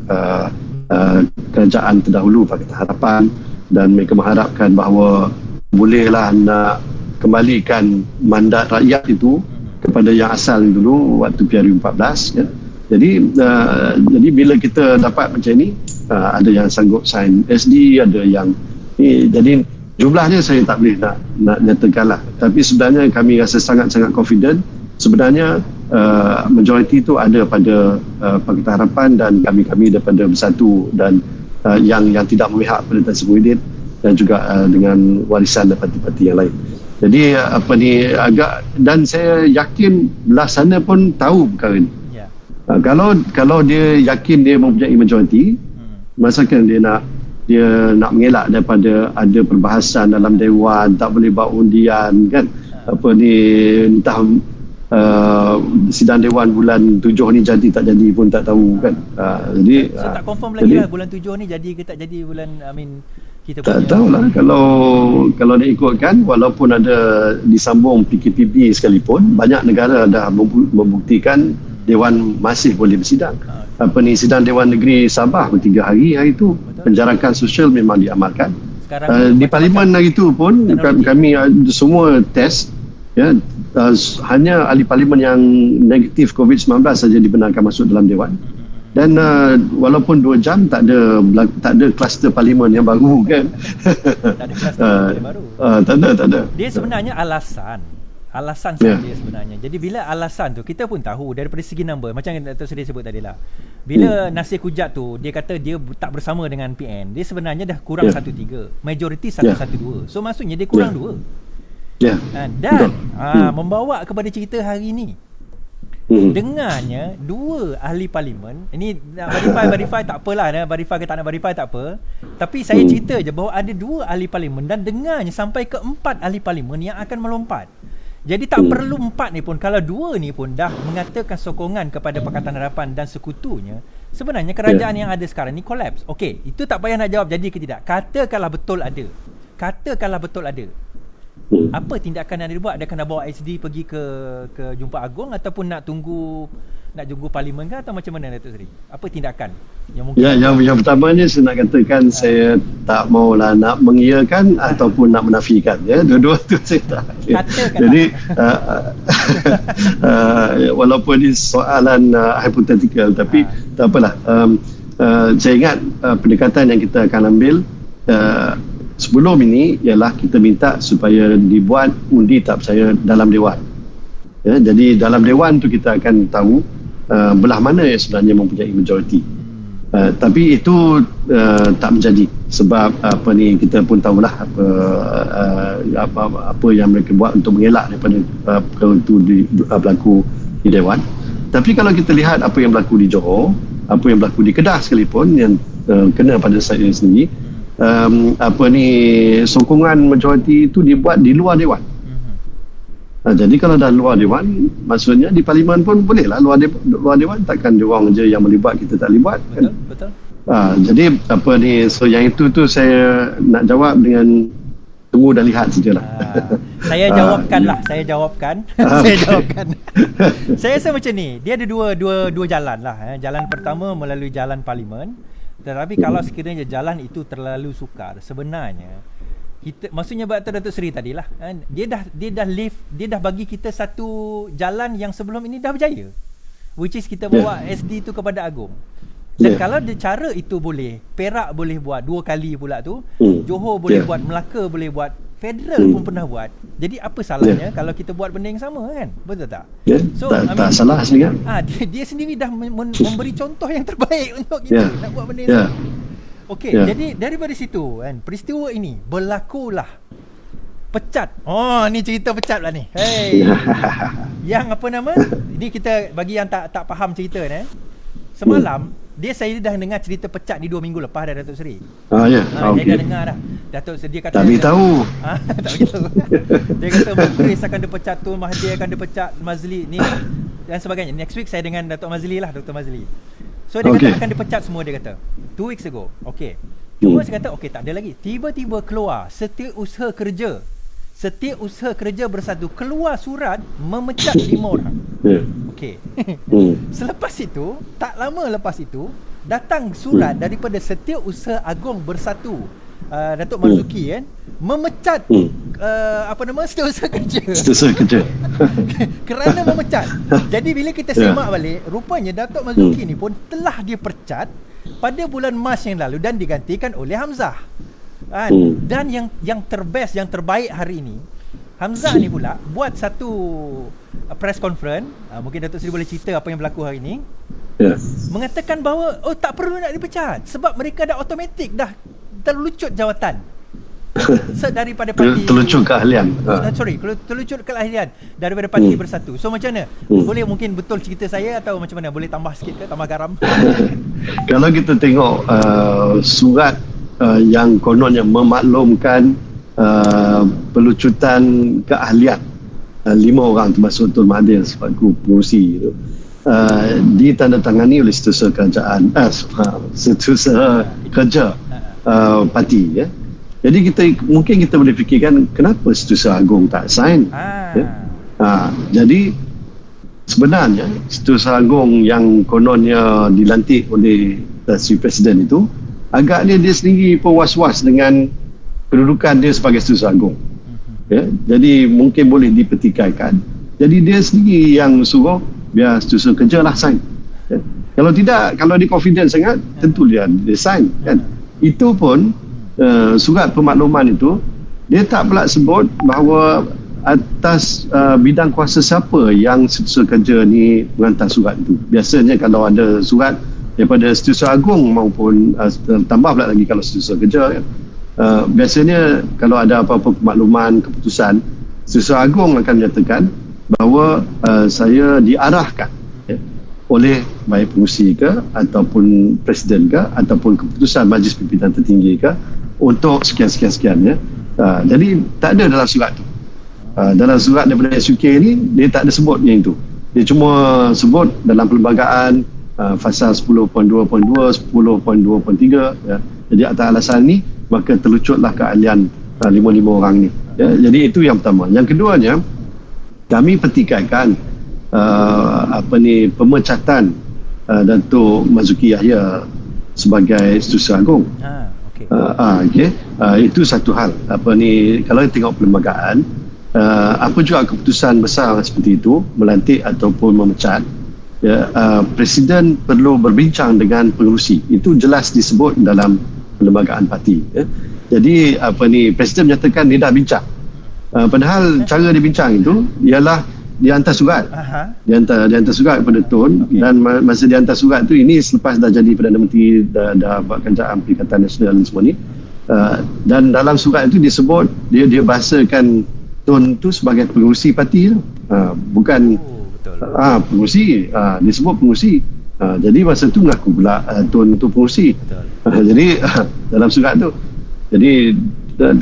kerajaan terdahulu Pakatan Harapan, dan mereka mengharapkan bahawa bolehlah nak kembalikan mandat rakyat itu kepada yang asal dulu waktu PRU14, ya. Jadi bila kita dapat macam ni, ada yang sanggup sign SD, ada yang ni, jadi jumlahnya saya tak boleh nak nyatakan lah. Tapi sebenarnya kami rasa sangat-sangat confident. Sebenarnya majoriti itu ada pada Pakatan Harapan dan kami daripada Bersatu, dan yang tidak memihak pada Tan Sri Muhyiddin, dan juga dengan warisan dan parti-parti yang lain. Jadi agak, dan saya yakin belah sana pun tahu perkara ni. Yeah. Kalau dia yakin dia mempunyai majoriti, masakan dia nak mengelak daripada ada perbahasan dalam Dewan, tak boleh buat undian, kan. Entah sidang Dewan bulan 7 ni jadi tak jadi pun tak tahu, kan. Jadi saya tak confirm lagi lah bulan 7 ni jadi ke tak jadi bulan, kita tak punya. tahulah. Kalau nak ikutkan, walaupun ada disambung PKPB sekalipun, banyak negara dah membuktikan Dewan masih boleh bersidang. Sidang Dewan Negeri Sabah ber 3 hari itu. Betul. Penjarakan sosial memang diamalkan. Di parlimen hari itu pun kami semua test, ya, hanya ahli parlimen yang negatif COVID-19 saja dibenarkan masuk dalam Dewan. Dan walaupun 2 jam tak ada kluster parlimen yang baru, kan. Tak ada kluster parlimen baru. Tak ada. Dia sebenarnya alasan saja sebenarnya. Jadi bila alasan tu, kita pun tahu daripada segi number, macam Dato' Seri sebut tadi lah, bila Nasir Kujat tu dia kata dia tak bersama dengan PN, dia sebenarnya dah kurang 1-3, majoriti 1-1-2, so maksudnya dia kurang 2. Dan membawa kepada cerita hari ni, dengarnya 2 ahli parlimen ini, nak verify tak apalah, verify ke tak nak verify tak apa, tapi saya cerita je bahawa ada 2 ahli parlimen, dan dengarnya sampai ke 4 ahli parlimen yang akan melompat. Jadi tak perlu 4 ni pun, kalau 2 ni pun dah mengatakan sokongan kepada Pakatan Harapan dan sekutunya, sebenarnya kerajaan yang ada sekarang ni collapse. Okey, itu tak payah nak jawab jadi ke tidak. Katakanlah betul ada. Apa tindakan yang dibuat? Adakah nak bawa SD pergi ke Jumpa Agung, ataupun nak tunggu parlimen ke, atau macam mana, Datuk Seri? Apa tindakan yang mungkin? Yang pertamanya saya nak katakan, saya tak maulah nak mengiyakan ataupun nak menafikan, ya. Dua-dua tu saya tak. Jadi walaupun ini soalan hypothetical, tapi tak apalah. Saya ingat pendekatan yang kita akan ambil sebelum ini ialah kita minta supaya dibuat undi tak percaya dalam Dewan. Ya, jadi dalam Dewan tu kita akan tahu belah mana yang sebenarnya mempunyai majoriti. Tapi itu tak menjadi, sebab kita pun tahulah apa yang mereka buat untuk mengelak daripada perkara itu berlaku di Dewan. Tapi kalau kita lihat apa yang berlaku di Johor, apa yang berlaku di Kedah sekalipun, yang kena pada saya sendiri, sokongan majoriti itu dibuat di luar Dewan. Jadi kalau dah luar Dewan, maksudnya di parlimen pun bolehlah luar Dewan, takkan diorang je yang melibat, kita tak libat, kan? Betul. Jadi apa ni, so yang itu tu saya nak jawab dengan tunggu dan lihat sajalah. Saya jawabkan lah, saya jawabkan. Saya jawabkan. Saya rasa macam ni, dia ada dua jalan lah. Jalan pertama melalui jalan parlimen. Tetapi kalau sekiranya jalan itu terlalu sukar, sebenarnya kita, maksudnya Datuk Seri tadilah, dia dah bagi kita satu jalan yang sebelum ini dah berjaya, which is kita bawa SD tu kepada Agong. Dan kalau dia cara itu boleh, Perak boleh buat 2 kali pula tu, Johor boleh buat, Melaka boleh buat, Federal pun pernah buat. Jadi apa salahnya kalau kita buat benda yang sama, kan? Betul tak? So, tak salah sebenarnya. Dia sendiri dah memberi contoh yang terbaik untuk kita nak buat benda yang sama. Okey, jadi daripada situ kan, peristiwa ini berlakulah pecat. Oh, ni cerita pecat lah ni. Hey. Yang apa nama? Ini kita bagi yang tak faham cerita ni. Semalam saya dah dengar cerita pecat ni 2 minggu lepas dah, Datuk Seri. Saya dah dengar dah. Datuk Seri dia kata tak beritahu. Tak beritahu. Dia kata Mukhris akan dipecat, tu Mahathir akan dipecat, Mazli ni dan sebagainya. Next week saya dengan Datuk Mazli lah, Dr. Mazli. So dia kata akan dipecat semua, dia kata 2 weeks ago. Okey. Cuma saya kata okey, tak ada lagi. Tiba-tiba keluar Setiausaha Kerja Bersatu keluar surat memecat 5 orang. Okey. Selepas itu, tak lama lepas itu, datang surat daripada Setiausaha Agong Bersatu, Datuk Marzuki kan, memecat Setiausaha Kerja. Kerana memecat. Jadi bila kita semak balik, rupanya Datuk Marzuki ni pun telah dipecat pada bulan Mac yang lalu dan digantikan oleh Hamzah. Dan yang terbest, yang terbaik hari ini, Hamzah ni pula buat satu press conference, mungkin Datuk Seri boleh cerita apa yang berlaku hari ini. Mengatakan bahawa tak perlu nak dipecat sebab mereka dah automatik dah terlucut jawatan. Daripada parti terlucut keahlian. Terlucut keahlian daripada parti Bersatu. So macam mana? Boleh mungkin betul cerita saya atau macam mana? Boleh tambah sikit ke, tambah garam? Kalau kita tengok surat yang kononnya memaklumkan pelucutan keahlian 5 orang termasuk Tun Mahathir sebagai pengurusi itu, ditandatangani oleh Setiausaha Kerja parti, ya. Jadi mungkin kita boleh fikirkan kenapa Setiausaha Agong tak sign. Jadi sebenarnya Setiausaha Agong yang kononnya dilantik oleh Sri Presiden itu, agaknya dia sendiri pun was-was dengan kedudukan dia sebagai Setiausaha Agong. Jadi mungkin boleh dipertikaikan. Jadi dia sendiri yang suruh biar Setiausaha Kerja lah sign. Kalau tidak, kalau dia confident sangat, tentu dia sign, kan. Itu pun surat pemakluman itu dia tak pula sebut bahawa atas bidang kuasa siapa yang Setiausaha Kerja ni menghantar surat itu. Biasanya kalau ada surat daripada Setiausaha Agong maupun tambah pula lagi kalau Setiausaha Kerja, kan, biasanya kalau ada apa-apa pemakluman, keputusan, Setiausaha Agong akan menyatakan bahawa saya diarahkan oleh baik pengurusi ke ataupun presiden ke ataupun keputusan majlis pimpinan tertinggi ke untuk sekian-sekian, ya. Jadi tak ada dalam surat tu. Dalam surat daripada SUK ni dia tak ada sebut yang itu. Dia cuma sebut dalam perlembagaan fasal 10.2.2, 10.2.3, ya. Jadi atas alasan ni maka terlucutlah keahlian 5 orang ni, ya. Jadi itu yang pertama. Yang keduanya, kami pertikaikan pemecatan Datuk Marzuki Yahya sebagai Setiausaha Agong. Itu satu hal. Kalau tengok perlembagaan, apa juga keputusan besar seperti itu, melantik ataupun memecat, ya, Presiden perlu berbincang dengan pengerusi. Itu jelas disebut dalam perlembagaan parti, ya. Jadi Presiden menyatakan dia dah bincang. Padahal cara dia bincang itu ialah dia hantar surat. Dia hantar surat kepada Tun, dan masa dia hantar surat tu, ini selepas dah jadi Perdana Menteri, dah buat kerajaan Perikatan Nasional semua ni, dan dalam surat itu disebut dia bahasakan Tun tu sebagai pengurusi parti tu, bukan pengurusi, disebut pengurusi. Jadi masa tu mengaku pula Tun tu pengurusi. Jadi dalam surat tu, jadi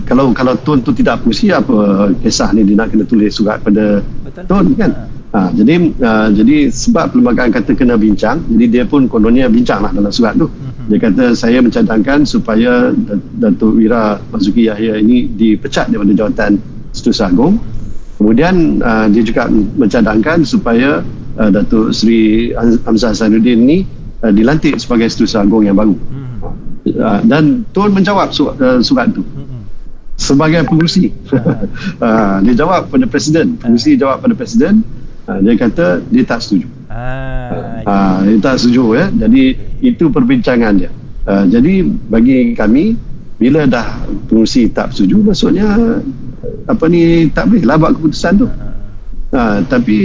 kalau Tun tu tidak pengurusi, apa kisah ni dia nak kena tulis surat pada Tun, kan. Jadi sebab perlembagaan kata kena bincang, jadi dia pun kononnya bincang lah dalam surat tu. Dia kata saya mencadangkan supaya Datuk Wira Marzuki Yahya ini dipecat daripada jawatan Setiausaha Agong. Kemudian dia juga mencadangkan supaya Datuk Seri Hamzah Hassanuddin ni dilantik sebagai Setiausaha Agong yang baru. Dan Tun menjawab surat tu sebagai pengurusi. Dia jawab pada Presiden. Pengurusi jawab pada Presiden. Dia kata dia tak setuju. Dia tak setuju ya. Jadi itu perbincangan dia. Jadi bagi kami, bila dah pengurusi tak setuju, maksudnya tak boleh lah buat keputusan tu. Tapi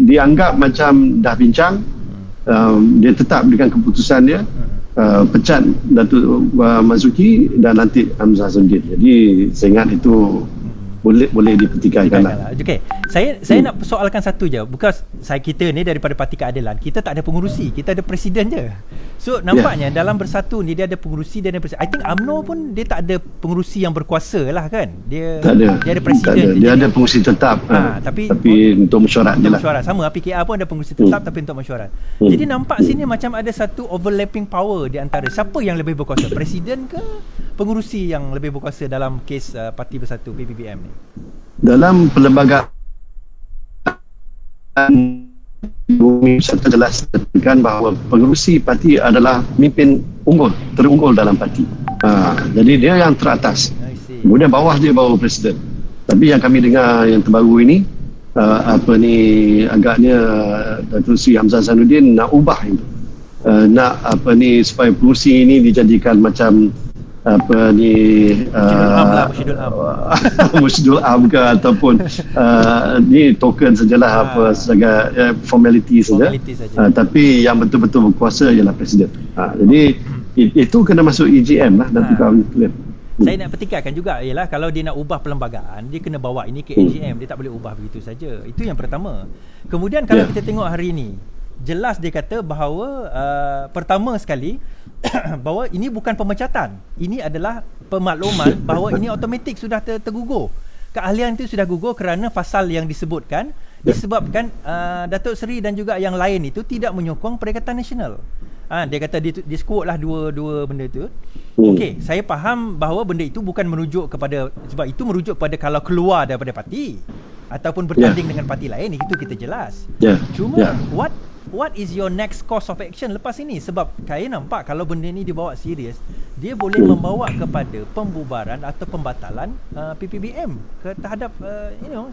dianggap macam dah bincang, dia tetap dengan keputusan dia, pecat Datuk Marzuki dan nanti Hamzah Hassanuddin. Jadi saya ingat itu boleh dipertikaikan lah. Okay. Saya nak soalkan satu je. Because kita ni daripada Parti Keadilan, kita tak ada pengurusi, kita ada presiden je. So nampaknya dalam Bersatu ni dia ada pengurusi dan ada presiden. I think UMNO pun dia tak ada pengurusi yang berkuasa lah kan. Dia ada presiden. Dia ada pengurusi tetap. Tapi untuk mesyuarat je lah. Sama, PKR pun ada pengurusi tetap tapi untuk mesyuarat. Jadi nampak sini macam ada satu overlapping power di antara siapa yang lebih berkuasa, presiden ke pengurusi yang lebih berkuasa dalam kes Parti Bersatu PPBM ni? Dalam perlembagaan Bumi Bersatu jelas tekan bahawa pengurusi parti adalah pemimpin terunggul dalam parti. Jadi dia yang teratas. Kemudian bawah dia bawa presiden. Tapi yang kami dengar yang terbaru ini, agaknya Datuk Seri Hamzah Hassanuddin nak ubah itu. Supaya pengurusi ini dijadikan macam Musyidul Am ke ataupun ni token sajalah sebagai formality saja. Tapi yang betul-betul berkuasa ialah presiden. Jadi itu kena masuk EGM lah dan tukar klaim. Saya nak pertikaikan juga ialah kalau dia nak ubah perlembagaan, dia kena bawa ini ke EGM. Dia tak boleh ubah begitu saja. Itu yang pertama. Kemudian kalau kita tengok hari ini, jelas dia kata bahawa pertama sekali bahawa ini bukan pemecatan, ini adalah pemakluman bahawa ini automatik sudah tergugur. Keahlian itu sudah gugur kerana pasal yang disebutkan disebabkan Datuk Seri dan juga yang lain itu tidak menyokong Perikatan Nasional. Dia kata dia quote lah dua benda tu. Okey, saya faham bahawa benda itu bukan merujuk kepada, sebab itu merujuk pada kalau keluar daripada parti ataupun bertanding dengan parti lain, itu kita jelas. Cuma what is your next course of action lepas ini? Sebab saya nampak kalau benda ni dibawa serius, dia boleh membawa kepada pembubaran atau pembatalan PPBM terhadap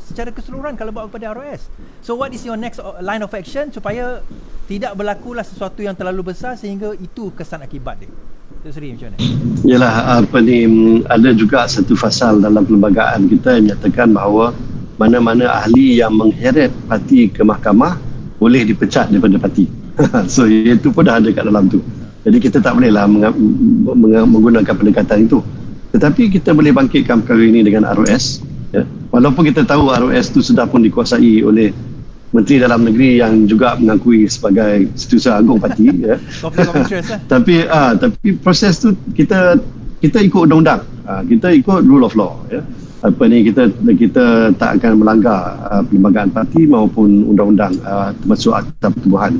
secara keseluruhan kalau bawa kepada ROS. So what is your next line of action supaya tidak berlakulah sesuatu yang terlalu besar sehingga itu kesan akibat dia? Datuk Seri macam mana? Yalah, ada juga satu fasal dalam perlembagaan kita yang menyatakan bahawa mana-mana ahli yang mengheret parti ke mahkamah boleh dipecat daripada parti. So itu pun dah ada kat dalam tu. Jadi kita tak bolehlah menggunakan pendekatan itu. Tetapi kita boleh bangkitkan perkara ini dengan ROS. Walaupun kita tahu ROS tu sudah pun dikuasai oleh Menteri Dalam Negeri yang juga mengakui sebagai Setiausaha Agong parti. Tapi proses tu kita ikut undang-undang. Kita ikut rule of law. Kita tak akan melanggar perlembagaan parti maupun undang-undang termasuk Akta Pertubuhan.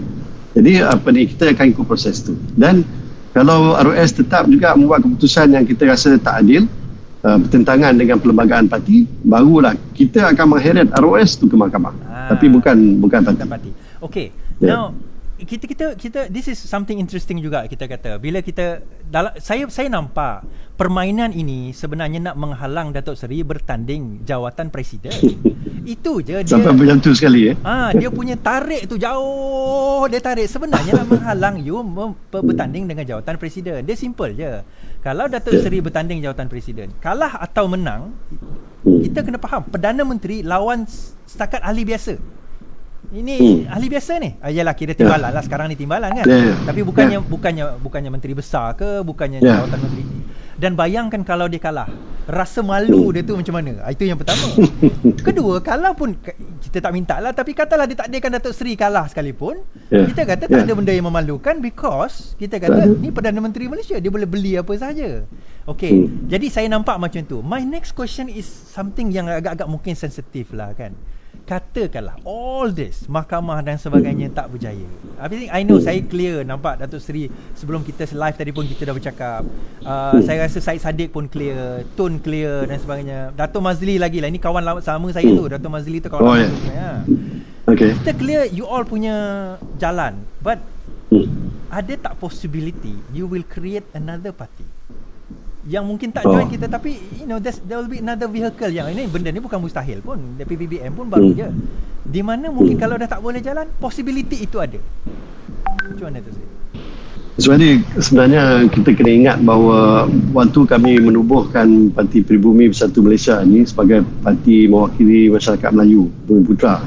Jadi kita akan ikut proses tu. Dan kalau ROS tetap juga membuat keputusan yang kita rasa tak adil, bertentangan dengan perlembagaan parti, barulah kita akan mengheret ROS tu ke mahkamah. Tapi bukan parti. Okey. Now kita this is something interesting juga kita kata. Bila kita saya nampak permainan ini sebenarnya nak menghalang Datuk Seri bertanding jawatan presiden. Itu je dia. Sampai macam tu sekali dia punya tarik tu jauh, dia tarik sebenarnya nak menghalang you bertanding dengan jawatan presiden. Dia simple je. Kalau Datuk Seri bertanding jawatan presiden, kalah atau menang, kita kena faham Perdana Menteri lawan setakat ahli biasa. Ini ahli biasa ni. Yalah, kira timbalan lah sekarang ni, timbalan kan. Tapi bukannya menteri besar ke, bukannya jawatan menteri. Dan bayangkan kalau dia kalah, rasa malu dia tu macam mana? Itu yang pertama. Kedua, kalau pun kita tak minta lah, tapi katalah dia takdirkan Datuk Seri kalah sekalipun, kita kata tak ada benda yang memalukan, because kita kata ni Perdana Menteri Malaysia, dia boleh beli apa sahaja. Okay, jadi saya nampak macam tu. My next question is something yang agak-agak mungkin sensitif lah kan. katakanlah all this mahkamah dan sebagainya tak berjaya. I know saya clear nampak Datuk Seri sebelum kita live tadi pun kita dah bercakap. Saya rasa Syed Saddiq pun clear, Tun clear dan sebagainya. Datuk Mazli lagi lah, ini kawan sama saya tu. Datuk Mazli tu kawan lama sebenarnya. Okay. Kita clear you all punya jalan, but ada tak possibility you will create another party yang mungkin tak join kita, tapi there will be another vehicle yang ini, benda ni bukan mustahil pun, PPBM pun baru je, di mana mungkin kalau dah tak boleh jalan, possibility itu ada. Macam mana tu Syed? Sebenarnya kita kena ingat bahawa waktu kami menubuhkan Parti Pribumi Bersatu Malaysia ni sebagai parti mewakili masyarakat Melayu Bumi Putra,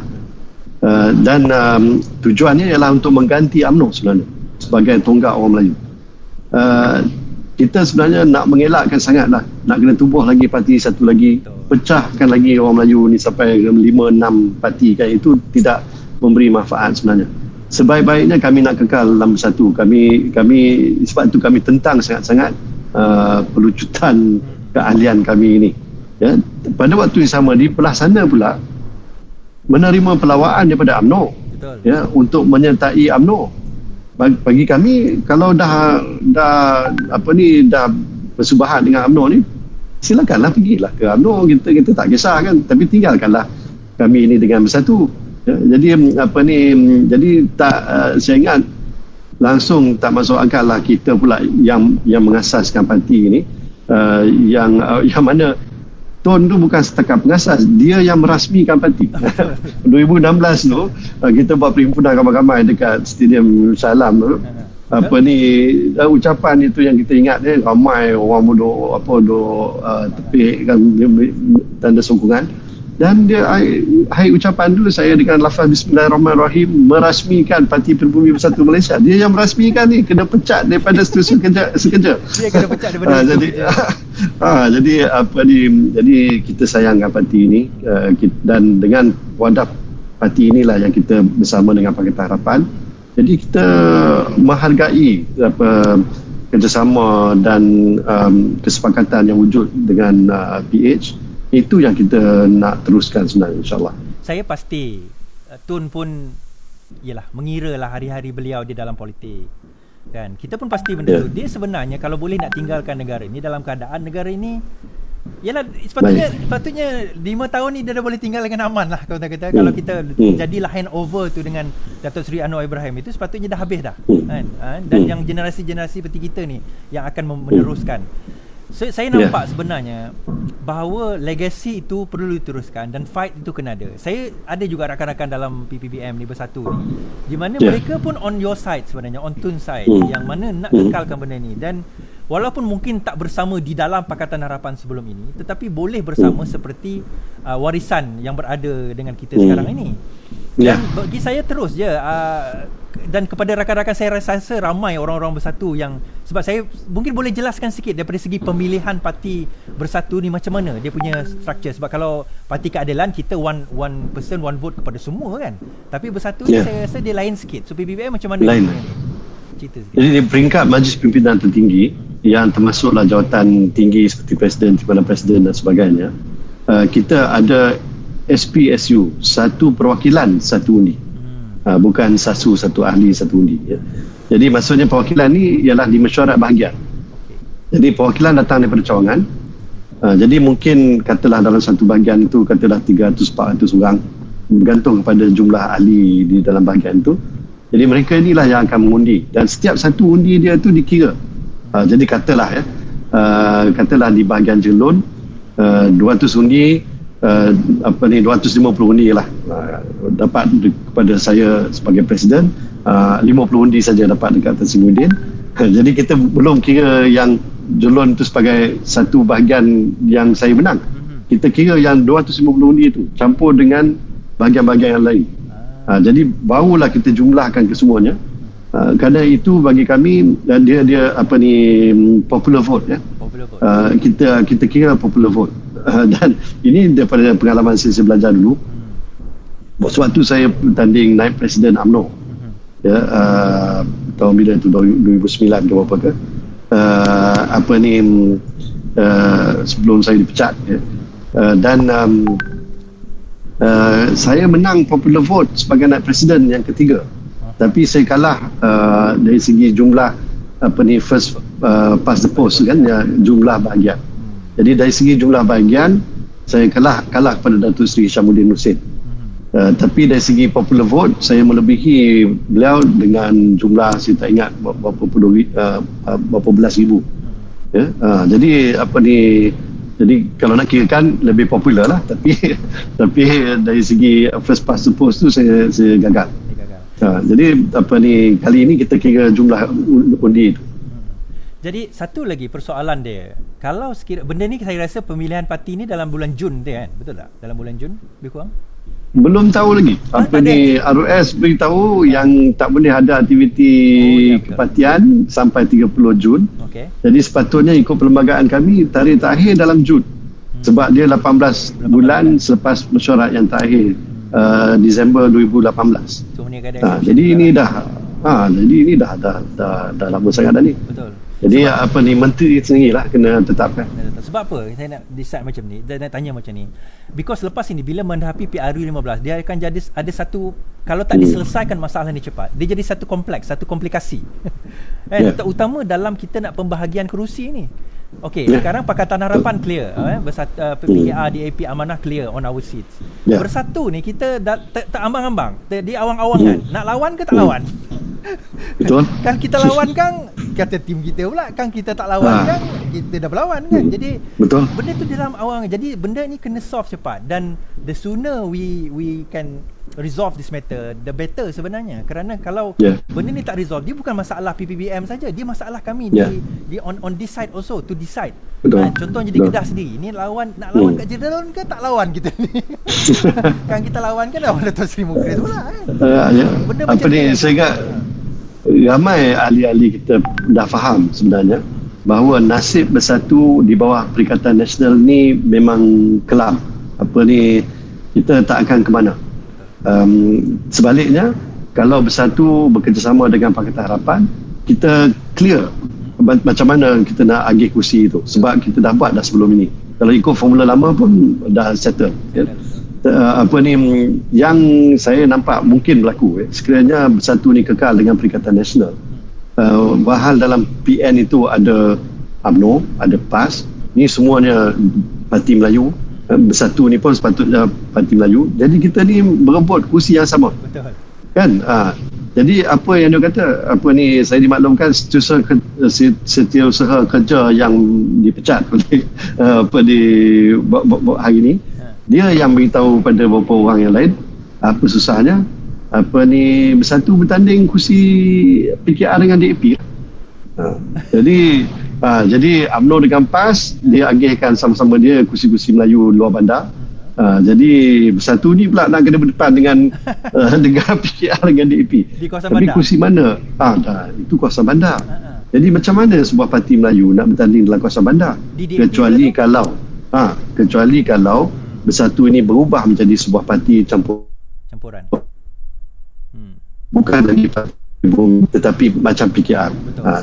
dan tujuannya ialah untuk mengganti UMNO sebenarnya sebagai tonggak orang Melayu. Kita sebenarnya nak mengelakkan sangatlah, nak kena tubuh lagi parti satu lagi, pecahkan lagi orang Melayu ni sampai 5-6 parti kan, itu tidak memberi manfaat sebenarnya. Sebaik-baiknya kami nak kekal dalam bersatu. Kami sebab itu kami tentang sangat-sangat pelucutan keahlian kami ini. Ya, pada waktu yang sama di belah sana pula menerima pelawaan daripada UMNO, ya, untuk menyertai UMNO. Bagi kami, kalau dah bersubahat dengan UMNO ni, silakanlah pergilah ke UMNO, kita tak kisah kan, tapi tinggalkanlah kami ini dengan bersatu. Ya, jadi tak, saya ingat langsung tak masuk akal lah kita pula yang mengasaskan parti ini, yang mana Tun tu bukan setakat pengasas, dia yang merasmikan parti. 2016 tu kita buat perhimpunan ramai-ramai dekat Stadium Salam tu. Ucapan itu yang kita ingat ni, ramai orang duk tepik kan, tanda sokongan. Dan dia akhir ucapan tu saya dengan lafaz Bismillahirrahmanirrahim merasmikan Parti Pribumi Bersatu Malaysia. Dia yang merasmikan ni kena pecat daripada seterusnya sekejap. Dia kena pecat daripada jadi kita sayangkan parti ini, dan dengan wadah parti inilah yang kita bersama dengan Pakatan Harapan. Jadi kita menghargai kerjasama dan kesepakatan yang wujud dengan PH. Itu yang kita nak teruskan sebenarnya, insyaAllah. Saya pasti Tun pun mengira lah hari-hari beliau di dalam politik kan. Kita pun pasti benda tu. Dia sebenarnya kalau boleh nak tinggalkan negara ini dalam keadaan negara ini, sepatutnya 5 tahun ni dia dah boleh tinggal dengan aman lah. Kalau kita jadilah handover tu dengan Datuk Seri Anwar Ibrahim, itu sepatutnya dah habis dah kan? Dan yang generasi-generasi seperti kita ni yang akan meneruskan. Saya nampak sebenarnya bahawa legacy itu perlu diteruskan dan fight itu kena ada. Saya ada juga rakan-rakan dalam PPBM ni bersatu ni, di mana mereka pun on your side sebenarnya, on Tun side, yang mana nak kekalkan benda ni. Dan walaupun mungkin tak bersama di dalam Pakatan Harapan sebelum ini, tetapi boleh bersama seperti warisan yang berada dengan kita sekarang ini. Dan bagi saya terus je, dan kepada rakan-rakan saya rasa ramai orang-orang bersatu yang, sebab saya mungkin boleh jelaskan sikit daripada segi pemilihan parti bersatu ni macam mana dia punya structure. Sebab kalau parti keadilan kita one person one vote kepada semua kan, tapi bersatu ni saya rasa dia lain sikit. So PPBM macam mana lain? Cerita sikit. Jadi di peringkat Majlis Pimpinan Tertinggi yang termasuklah jawatan tinggi seperti Presiden, Timbalan Presiden dan sebagainya, kita ada SPSU, satu perwakilan satu undi. Bukan satu ahli satu undi, ya. Jadi maksudnya perwakilan ni ialah di mesyuarat bahagian. Jadi perwakilan datang daripada cawangan. Jadi mungkin katalah dalam satu bahagian itu katalah 300-400 orang, bergantung kepada jumlah ahli di dalam bahagian itu. Jadi mereka inilah yang akan mengundi, dan setiap satu undi dia tu dikira. Jadi katalah di bahagian Jelun 200 undi, 250 undi lah dapat kepada saya sebagai Presiden, 50 undi saja dapat dekat Tan Sri Muhyiddin. Jadi kita belum kira yang Jelun itu sebagai satu bahagian yang saya menang. Kita kira yang 250 undi itu campur dengan bahagian-bahagian yang lain. Jadi barulah kita jumlahkan kesemuanya. Kerana itu bagi kami dia popular vote, ya. Kita kira popular vote. Dan ini daripada pengalaman saya belajar dulu. Sewaktu saya bertanding naik Presiden UMNO, ya, tahun bila itu 2009 ke berapa ke, sebelum saya dipecat, ya. Dan Saya menang popular vote sebagai anak presiden yang ketiga, tapi saya kalah dari segi jumlah first past the post kan, ya, jumlah bahagian. Jadi dari segi jumlah bahagian saya kalah kepada Datuk Seri Hishamuddin Hussein. Tapi dari segi popular vote saya melebihi beliau dengan jumlah, saya tak ingat berapa belas ribu. Ya, jadi jadi kalau nak kirakan lebih popular lah, tapi dari segi first past the post tu saya gagal. Jadi kali ini kita kira jumlah undi itu. Jadi satu lagi persoalan dia, kalau benda ni saya rasa pemilihan parti ni dalam bulan Jun dia kan, betul tak? Dalam bulan Jun lebih kurang? Belum tahu lagi. RUS beritahu yang tak boleh ada aktiviti kepartian sampai 30 Jun. Okay. Jadi sepatutnya ikut perlembagaan kami tarikh terakhir dalam Jun. Sebab dia 18 bulan selepas mesyuarat yang terakhir Disember 2018. Jadi ini dah lama sangat dah ni. Betul. Jadi menteri sendirilah kena tetapkan. Sebab apa saya nak decide macam ni, saya nak tanya macam ni, because lepas ini bila menghadapi PRU 15 dia akan jadi ada satu, kalau tak diselesaikan masalah ni cepat, dia jadi satu kompleks, satu komplikasi. Terutama dalam kita nak pembahagian kerusi ni. Okey, sekarang Pakatan Harapan clear, PKR, DAP, Amanah clear on our seats. Bersatu ni kita tak ambang-ambang, di awang-awangan. Nak lawan ke tak lawan? Betul. Kan kita lawan kan, kata tim kita pula kan, kita tak lawan kan, kita dah berlawan kan. Jadi betul. Benda tu dalam awang. Jadi benda ni kena solve cepat, dan the sooner we can resolve this matter, the better sebenarnya. Kerana kalau benda ni tak resolve, dia bukan masalah PPBM saja, dia masalah kami di on this side also to decide. Contoh jadi Kedah sendiri ni nak lawan kat Jerdalon ke tak lawan kita ni. Kan kita lawan kan lawan Dato' Seri Mukris pula kan. Benda macam ni saya ingat ramai ahli-ahli kita dah faham sebenarnya bahawa nasib bersatu di bawah Perikatan Nasional ni memang kelam. Kita tak akan ke mana. Sebaliknya, kalau bersatu bekerjasama dengan Pakatan Harapan, kita clear macam mana kita nak agih kursi itu, sebab kita dah buat dah sebelum ini. Kalau ikut formula lama pun dah settle. Yang saya nampak mungkin berlaku sekiranya bersatu ni kekal dengan Perikatan Nasional. Bahal dalam PN itu ada UMNO, ada PAS, ni semuanya parti Melayu. Bersatu ni pun sepatutnya parti Melayu. Jadi kita ni berebut kursi yang sama. Betul. Kan? Jadi apa yang dia kata, saya dimaklumkan setiausaha kerja yang dipecat oleh hari ni, dia yang beritahu pada beberapa orang yang lain apa susahnya bersatu bertanding kursi PKR dengan DAP. Jadi UMNO dengan PAS dia agihkan sama-sama dia kursi-kursi Melayu luar bandar. Jadi bersatu ni pula nak kena berdepan dengan dengan PKR dengan DAP. Di kawasan bandar. Tapi kursi mana? Itu kawasan bandar. Jadi macam mana sebuah parti Melayu nak bertanding dalam kawasan bandar? Kecuali kalau bersatu ini berubah menjadi sebuah parti campuran. Bukan lagi parti, tetapi macam PKR.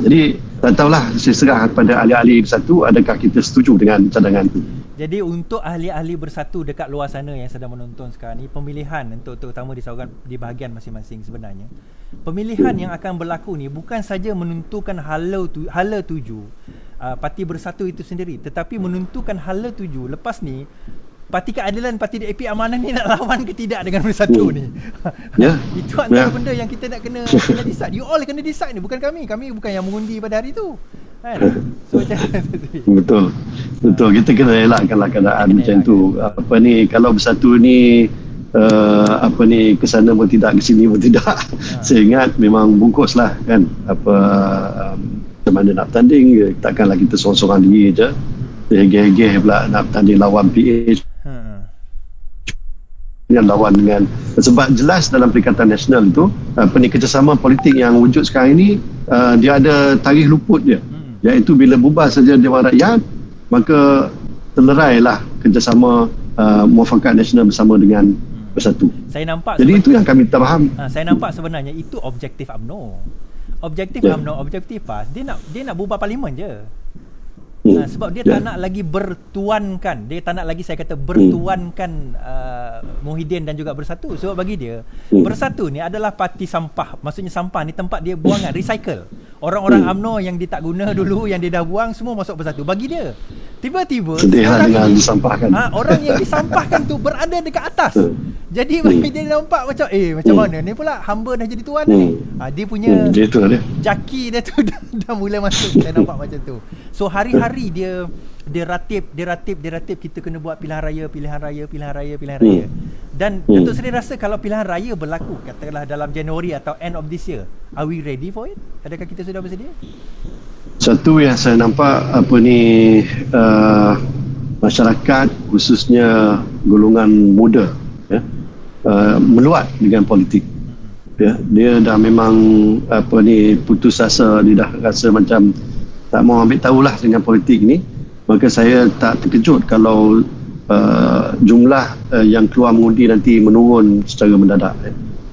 Jadi tak tahulah, saya serah kepada ahli-ahli bersatu adakah kita setuju dengan cadangan itu. Jadi untuk ahli-ahli bersatu dekat luar sana yang sedang menonton sekarang ni, pemilihan untuk terutama di bahagian masing-masing sebenarnya, pemilihan yang akan berlaku ni bukan saja menentukan hala tuju parti bersatu itu sendiri, tetapi menentukan hala tuju lepas ni Parti Keadilan, Parti DAP Amanah ni nak lawan ke tidak dengan bersatu ni. Itu antara benda yang kita nak kena decide. You all kena decide ni, bukan kami. Kami bukan yang mengundi pada hari tu. Kan? So macam betul. Kita kena elakkanlah keadaan macam tu. Kalau bersatu ni ke sana pun tidak, ke sini pun tidak. Saya ingat memang bungkus lah kan. Macam mana nak bertanding, takkanlah kita sorang-sorang diri je. Hegeh-hegeh pula nak bertanding lawan PH. Yang lawan dengan, sebab jelas dalam Perikatan Nasional itu kerjasama politik yang wujud sekarang ini dia ada tarikh luput dia, iaitu bila bubar saja Dewan Rakyat maka telerailah kerjasama muafakat nasional bersama dengan bersatu. Saya nampak jadi itu yang kami tak faham. Saya nampak sebenarnya itu objektif UMNO, objektif UMNO, objektif PAS, dia nak bubar parlimen je. Sebab dia tak nak lagi bertuankan. Dia tak nak lagi, saya kata, bertuankan Muhyiddin dan juga Bersatu. Sebab bagi dia Bersatu ni adalah parti sampah. Maksudnya sampah ni tempat dia buangan, recycle. Orang-orang UMNO yang dia tak guna dulu, yang dia dah buang, semua masuk Bersatu. Bagi dia, tiba-tiba dengan disampahkan. orang yang disampahkan tu berada dekat atas. Jadi bagi dia nampak macam macam mana ni pula hamba dah jadi tuan ni. Dia punya jaki dia tu dah mula masuk. Saya nampak macam tu. So hari-hari dia ratib kita kena buat pilihan raya. Dan Datuk Seri rasa kalau pilihan raya berlaku katakanlah dalam Januari atau end of this year, are we ready for it? Adakah kita sudah bersedia? Satu yang saya nampak masyarakat khususnya golongan muda meluat dengan politik. Dia dah memang putus asa, dia dah rasa macam tak mau ambil tahulah dengan politik ni. Maka saya tak terkejut kalau jumlah yang keluar mengundi nanti menurun secara mendadak.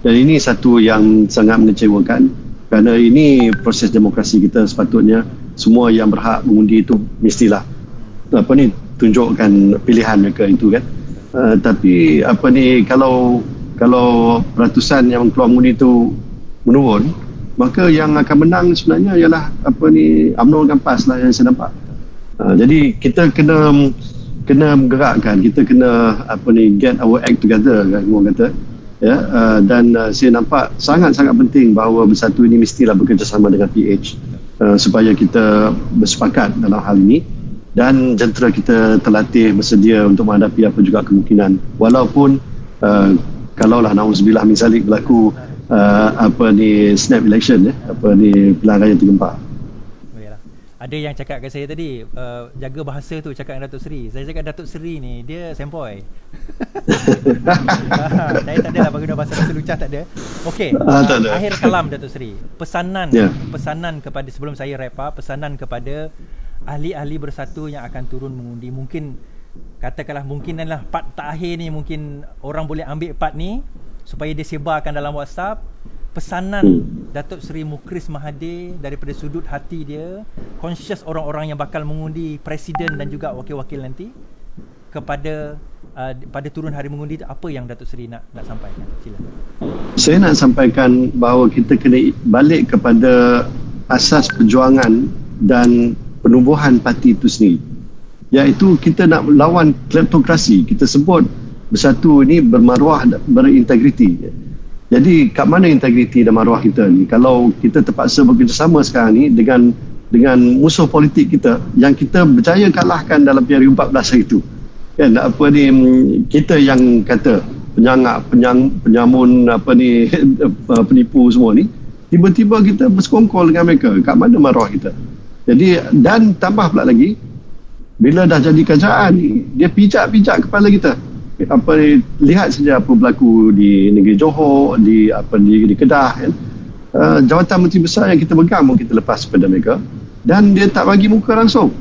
Dan ini satu yang sangat mengecewakan, kerana ini proses demokrasi kita. Sepatutnya semua yang berhak mengundi itu mestilah tunjukkan pilihan mereka itu kan. Tapi kalau peratusan yang keluar mengundi itu menurun, maka yang akan menang sebenarnya ialah UMNO dengan PAS lah yang saya nampak. Jadi kita kena menggerakkan, kita kena get our act together kan orang kata. Dan saya nampak sangat-sangat penting bahawa Bersatu ini mestilah bekerjasama dengan PH supaya kita bersepakat dalam hal ini, dan jentera kita terlatih bersedia untuk menghadapi apa juga kemungkinan, walaupun kalaulah na'udzubillah min zalik berlaku snap election pilihan raya tergempak. Ada yang cakap kat saya tadi, jaga bahasa tu, cakap dengan Datuk Seri. Saya cakap Datuk Seri ni dia sempoi. Saya tak adalah bagi bahasa lucah, tak ada. Okey, akhir kalam Datuk Seri. Pesanan kepada, sebelum saya wrap up, pesanan kepada ahli-ahli Bersatu yang akan turun mengundi. Mungkin katakanlah adalah part terakhir ni, mungkin orang boleh ambil part ni supaya dia sebarkan dalam WhatsApp. Pesanan Datuk Seri Mukhriz Mahathir daripada sudut hati dia, conscious orang-orang yang bakal mengundi presiden dan juga wakil-wakil nanti, kepada pada turun hari mengundi, apa yang Datuk Seri nak sampaikan? Silakan. Saya nak sampaikan bahawa kita kena balik kepada asas perjuangan dan penubuhan parti itu sendiri, iaitu kita nak lawan kleptokrasi. Kita sebut Bersatu ini bermaruah, berintegriti. Jadi kat mana integriti dan maruah kita ni kalau kita terpaksa bekerjasama sekarang ni dengan musuh politik kita yang kita berjaya kalahkan dalam PRU 14 itu kan? Kita yang kata penyamun penipu semua ni, tiba-tiba kita bersekongkol dengan mereka. Kat mana maruah kita? Jadi, dan tambah pula lagi, bila dah jadi kerajaan ni, dia pijak kepala kita. Lihat saja apa berlaku di negeri Johor, di Kedah kan. Jawatan menteri besar yang kita pegang pun kita lepas kepada mereka, dan dia tak bagi muka langsung.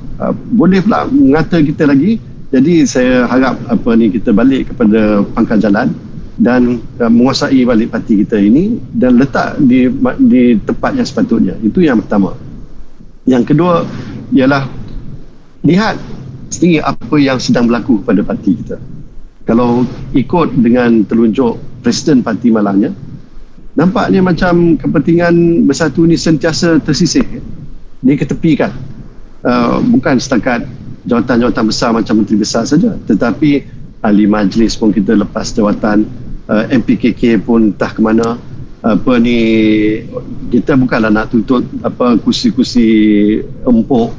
Boleh pula mengata kita lagi. Jadi saya harap kita balik kepada pangkal jalan dan menguasai balik parti kita ini dan letak di tempat yang sepatutnya. Itu yang pertama. Yang kedua ialah lihat sendiri apa yang sedang berlaku pada parti kita. Kalau ikut dengan telunjuk Presiden Parti Malangnya, nampaknya macam kepentingan Bersatu ni sentiasa tersisih, diketepikan. Bukan setakat jawatan-jawatan besar macam menteri besar saja, tetapi ahli majlis pun kita lepas jawatan, MPKK pun entah ke mana. Kita bukanlah nak tuntut kursi-kursi empuk,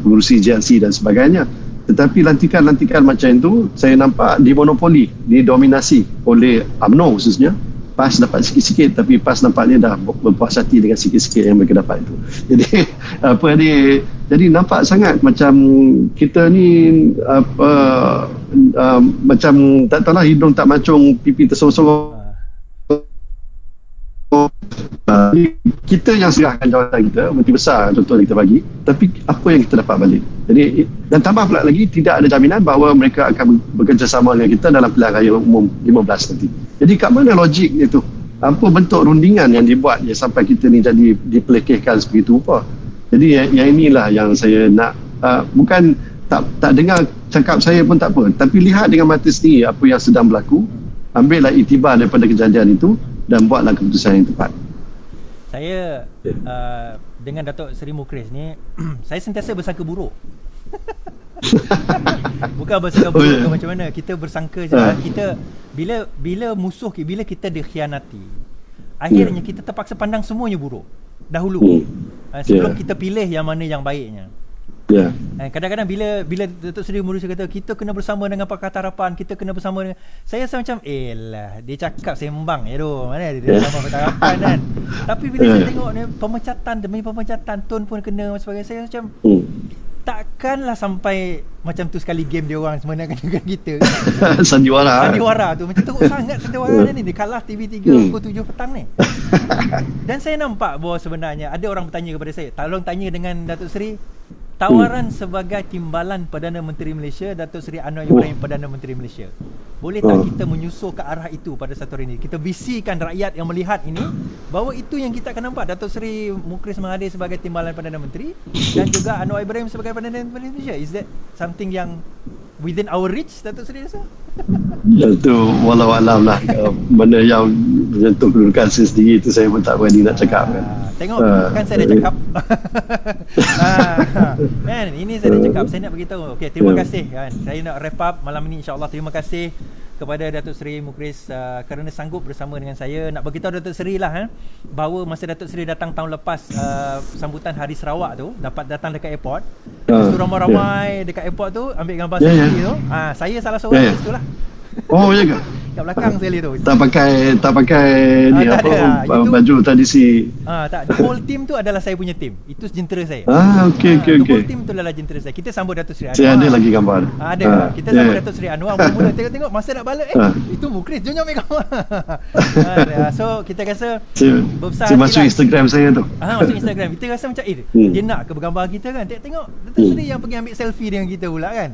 pengurusi JLC dan sebagainya. Tetapi lantikan-lantikan macam itu saya nampak dimonopoli, didominasi oleh UMNO khususnya. PAS dapat sikit-sikit, tapi PAS nampaknya dah berpuas hati dengan sikit-sikit yang mereka dapat itu. Jadi nampak sangat macam kita ni macam tak tahulah, hidung tak mancung, pipi tersorong-sorong. Kita yang serahkan jawatan kita, menteri besar contoh kita bagi, tapi apa yang kita dapat balik? Jadi, dan tambah pula lagi, tidak ada jaminan bahawa mereka akan bekerjasama dengan kita dalam pilihan raya umum 15 nanti. Jadi kat mana logiknya tu? Apa bentuk rundingan yang dibuat sampai kita ni jadi dipelekehkan sebegitu rupa? Jadi yang inilah yang saya nak bukan tak dengar cakap saya pun tak apa, tapi lihat dengan mata sendiri apa yang sedang berlaku, ambillah iktibar daripada kejadian itu dan buatlah keputusan yang tepat. Saya dengan Datuk Seri Mukris ni saya sentiasa bersangka buruk. Bukan bersangka buruk ke macam mana, kita bersangka kita bila musuh, bila kita dikhianati, akhirnya kita terpaksa pandang semuanya buruk dahulu, sebelum kita pilih yang mana yang baiknya. Kadang-kadang bila Datuk Seri Murus kata kita kena bersama dengan Pakatan Harapan, kita kena bersama dengan, saya rasa macam dia cakap sembang je tu, mana dia bersama Pakatan Harapan kan. Tapi bila saya tengok ni pemecatan demi pemecatan, tone pun kena dan sebagainya, saya macam takkanlah sampai macam tu sekali game dia orang sebenarnya dengan kita. Sandiwara tu macam teruk sangat sandiwara ni. Dia kalah TV3 pukul 7 petang ni. Dan saya nampak bahawa sebenarnya ada orang bertanya kepada saya, tolong tanya dengan Datuk Seri, tawaran sebagai timbalan Perdana Menteri Malaysia, Datuk Seri Anwar Ibrahim Perdana Menteri Malaysia, boleh tak kita menyusul ke arah itu pada satu hari ini? Kita visikan rakyat yang melihat ini bahawa itu yang kita akan nampak, Datuk Seri Mukris Mahathir sebagai timbalan Perdana Menteri dan juga Anwar Ibrahim sebagai Perdana Menteri Malaysia. Is that something yang within our reach, Datuk Seri rasa? Itu walau-alam lah. Benda yang menyentuh kedudukan saya sendiri itu saya pun tak berani nak cakap kan. Tengok kan saya dah cakap. Kan ini saya dah cakap, saya nak beritahu. Okey, terima kasih kan. Saya nak wrap up malam ini insya-Allah. Terima kasih kepada Datuk Seri Mukris kerana sanggup bersama dengan saya. Nak beritahu Datuk Seri lah bahawa masa Datuk Seri datang tahun lepas sambutan Hari Sarawak tu, dapat datang dekat airport. Lepas ramai-ramai dekat airport tu ambil gambar selfie tu. Saya salah seorang kat situ lah. Oh ya ke? Kat belakang sekali tu. Tak pakai ni apa baju tradisi. Tak, the whole team tu adalah saya punya team. Itu jentera saya. Okey. The whole team tu adalah jentera saya. Kita sambut Datuk Seri Anwar. Saya ada lagi gambar. Ada. Kita sambut Datuk Seri Anwar. Mula tengok masa nak balik itu Mukris jom ambil gambar. So kita rasa berbesar. Saya masuk Instagram saya tu. Masuk Instagram. Kita rasa macam dia nak ke bergambar kita kan. Tengok Datuk Seri yang pergi ambil selfie dengan kita pula kan.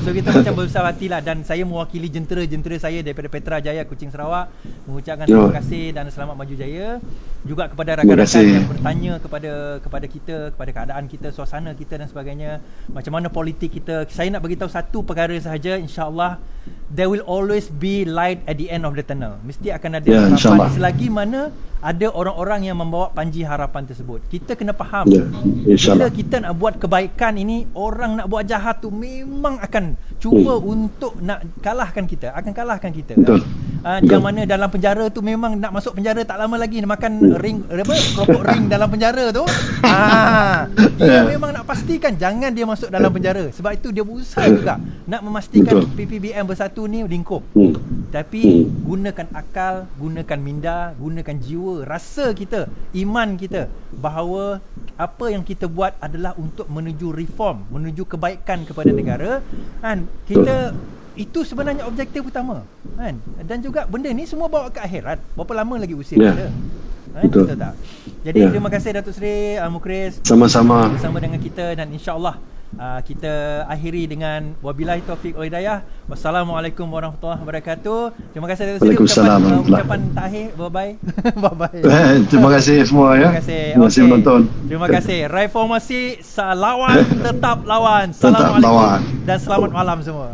So kita macam berbesar hatilah, dan saya mewakili jentera saya daripada Petra Jaya Kuching Sarawak mengucapkan terima kasih dan selamat maju jaya juga kepada rakan-rakan yang bertanya kepada kita, kepada keadaan kita, suasana kita dan sebagainya, macam mana politik kita. Saya nak beritahu satu perkara sahaja, insya-Allah there will always be light at the end of the tunnel. Mesti akan ada harapan selagi mana ada orang-orang yang membawa panji harapan tersebut. Kita kena faham bila kita nak buat kebaikan ini, orang nak buat jahat tu memang akan cuba untuk nak kalahkan kita, akan kalahkan kita. Yang mana dalam penjara tu memang nak masuk penjara tak lama lagi, nak makan keropok ring dalam penjara tu. Dia memang nak pastikan jangan dia masuk dalam penjara. Sebab itu dia berusaha juga nak memastikan PPBM Bersatu ni lingkup. Tapi gunakan akal, gunakan minda, gunakan jiwa, rasa kita, iman kita bahawa apa yang kita buat adalah untuk menuju reform, menuju kebaikan kepada negara kan. Kita itu sebenarnya objektif utama kan. Dan juga benda ni semua bawa ke akhirat. Berapa lama lagi usia kita? Betul tak? Jadi terima kasih Datuk Seri Mukris sama-sama bersama dengan kita, dan insya-Allah kita akhiri dengan wabillahi taufiq wal hidayah. Wassalamualaikum warahmatullahi wabarakatuh. Terima kasih Datuk Seri. Ucapan takhir. Bye bye. Terima kasih semua ya. Terima kasih menonton. Terima kasih. Reformasi lawan tetap lawan. Assalamualaikum dan selamat malam semua.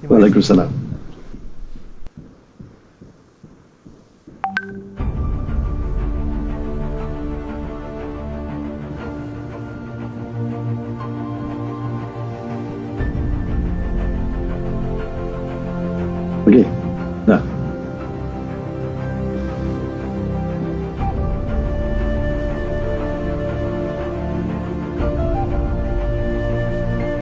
Waalaikumsalam. Okey. Dah.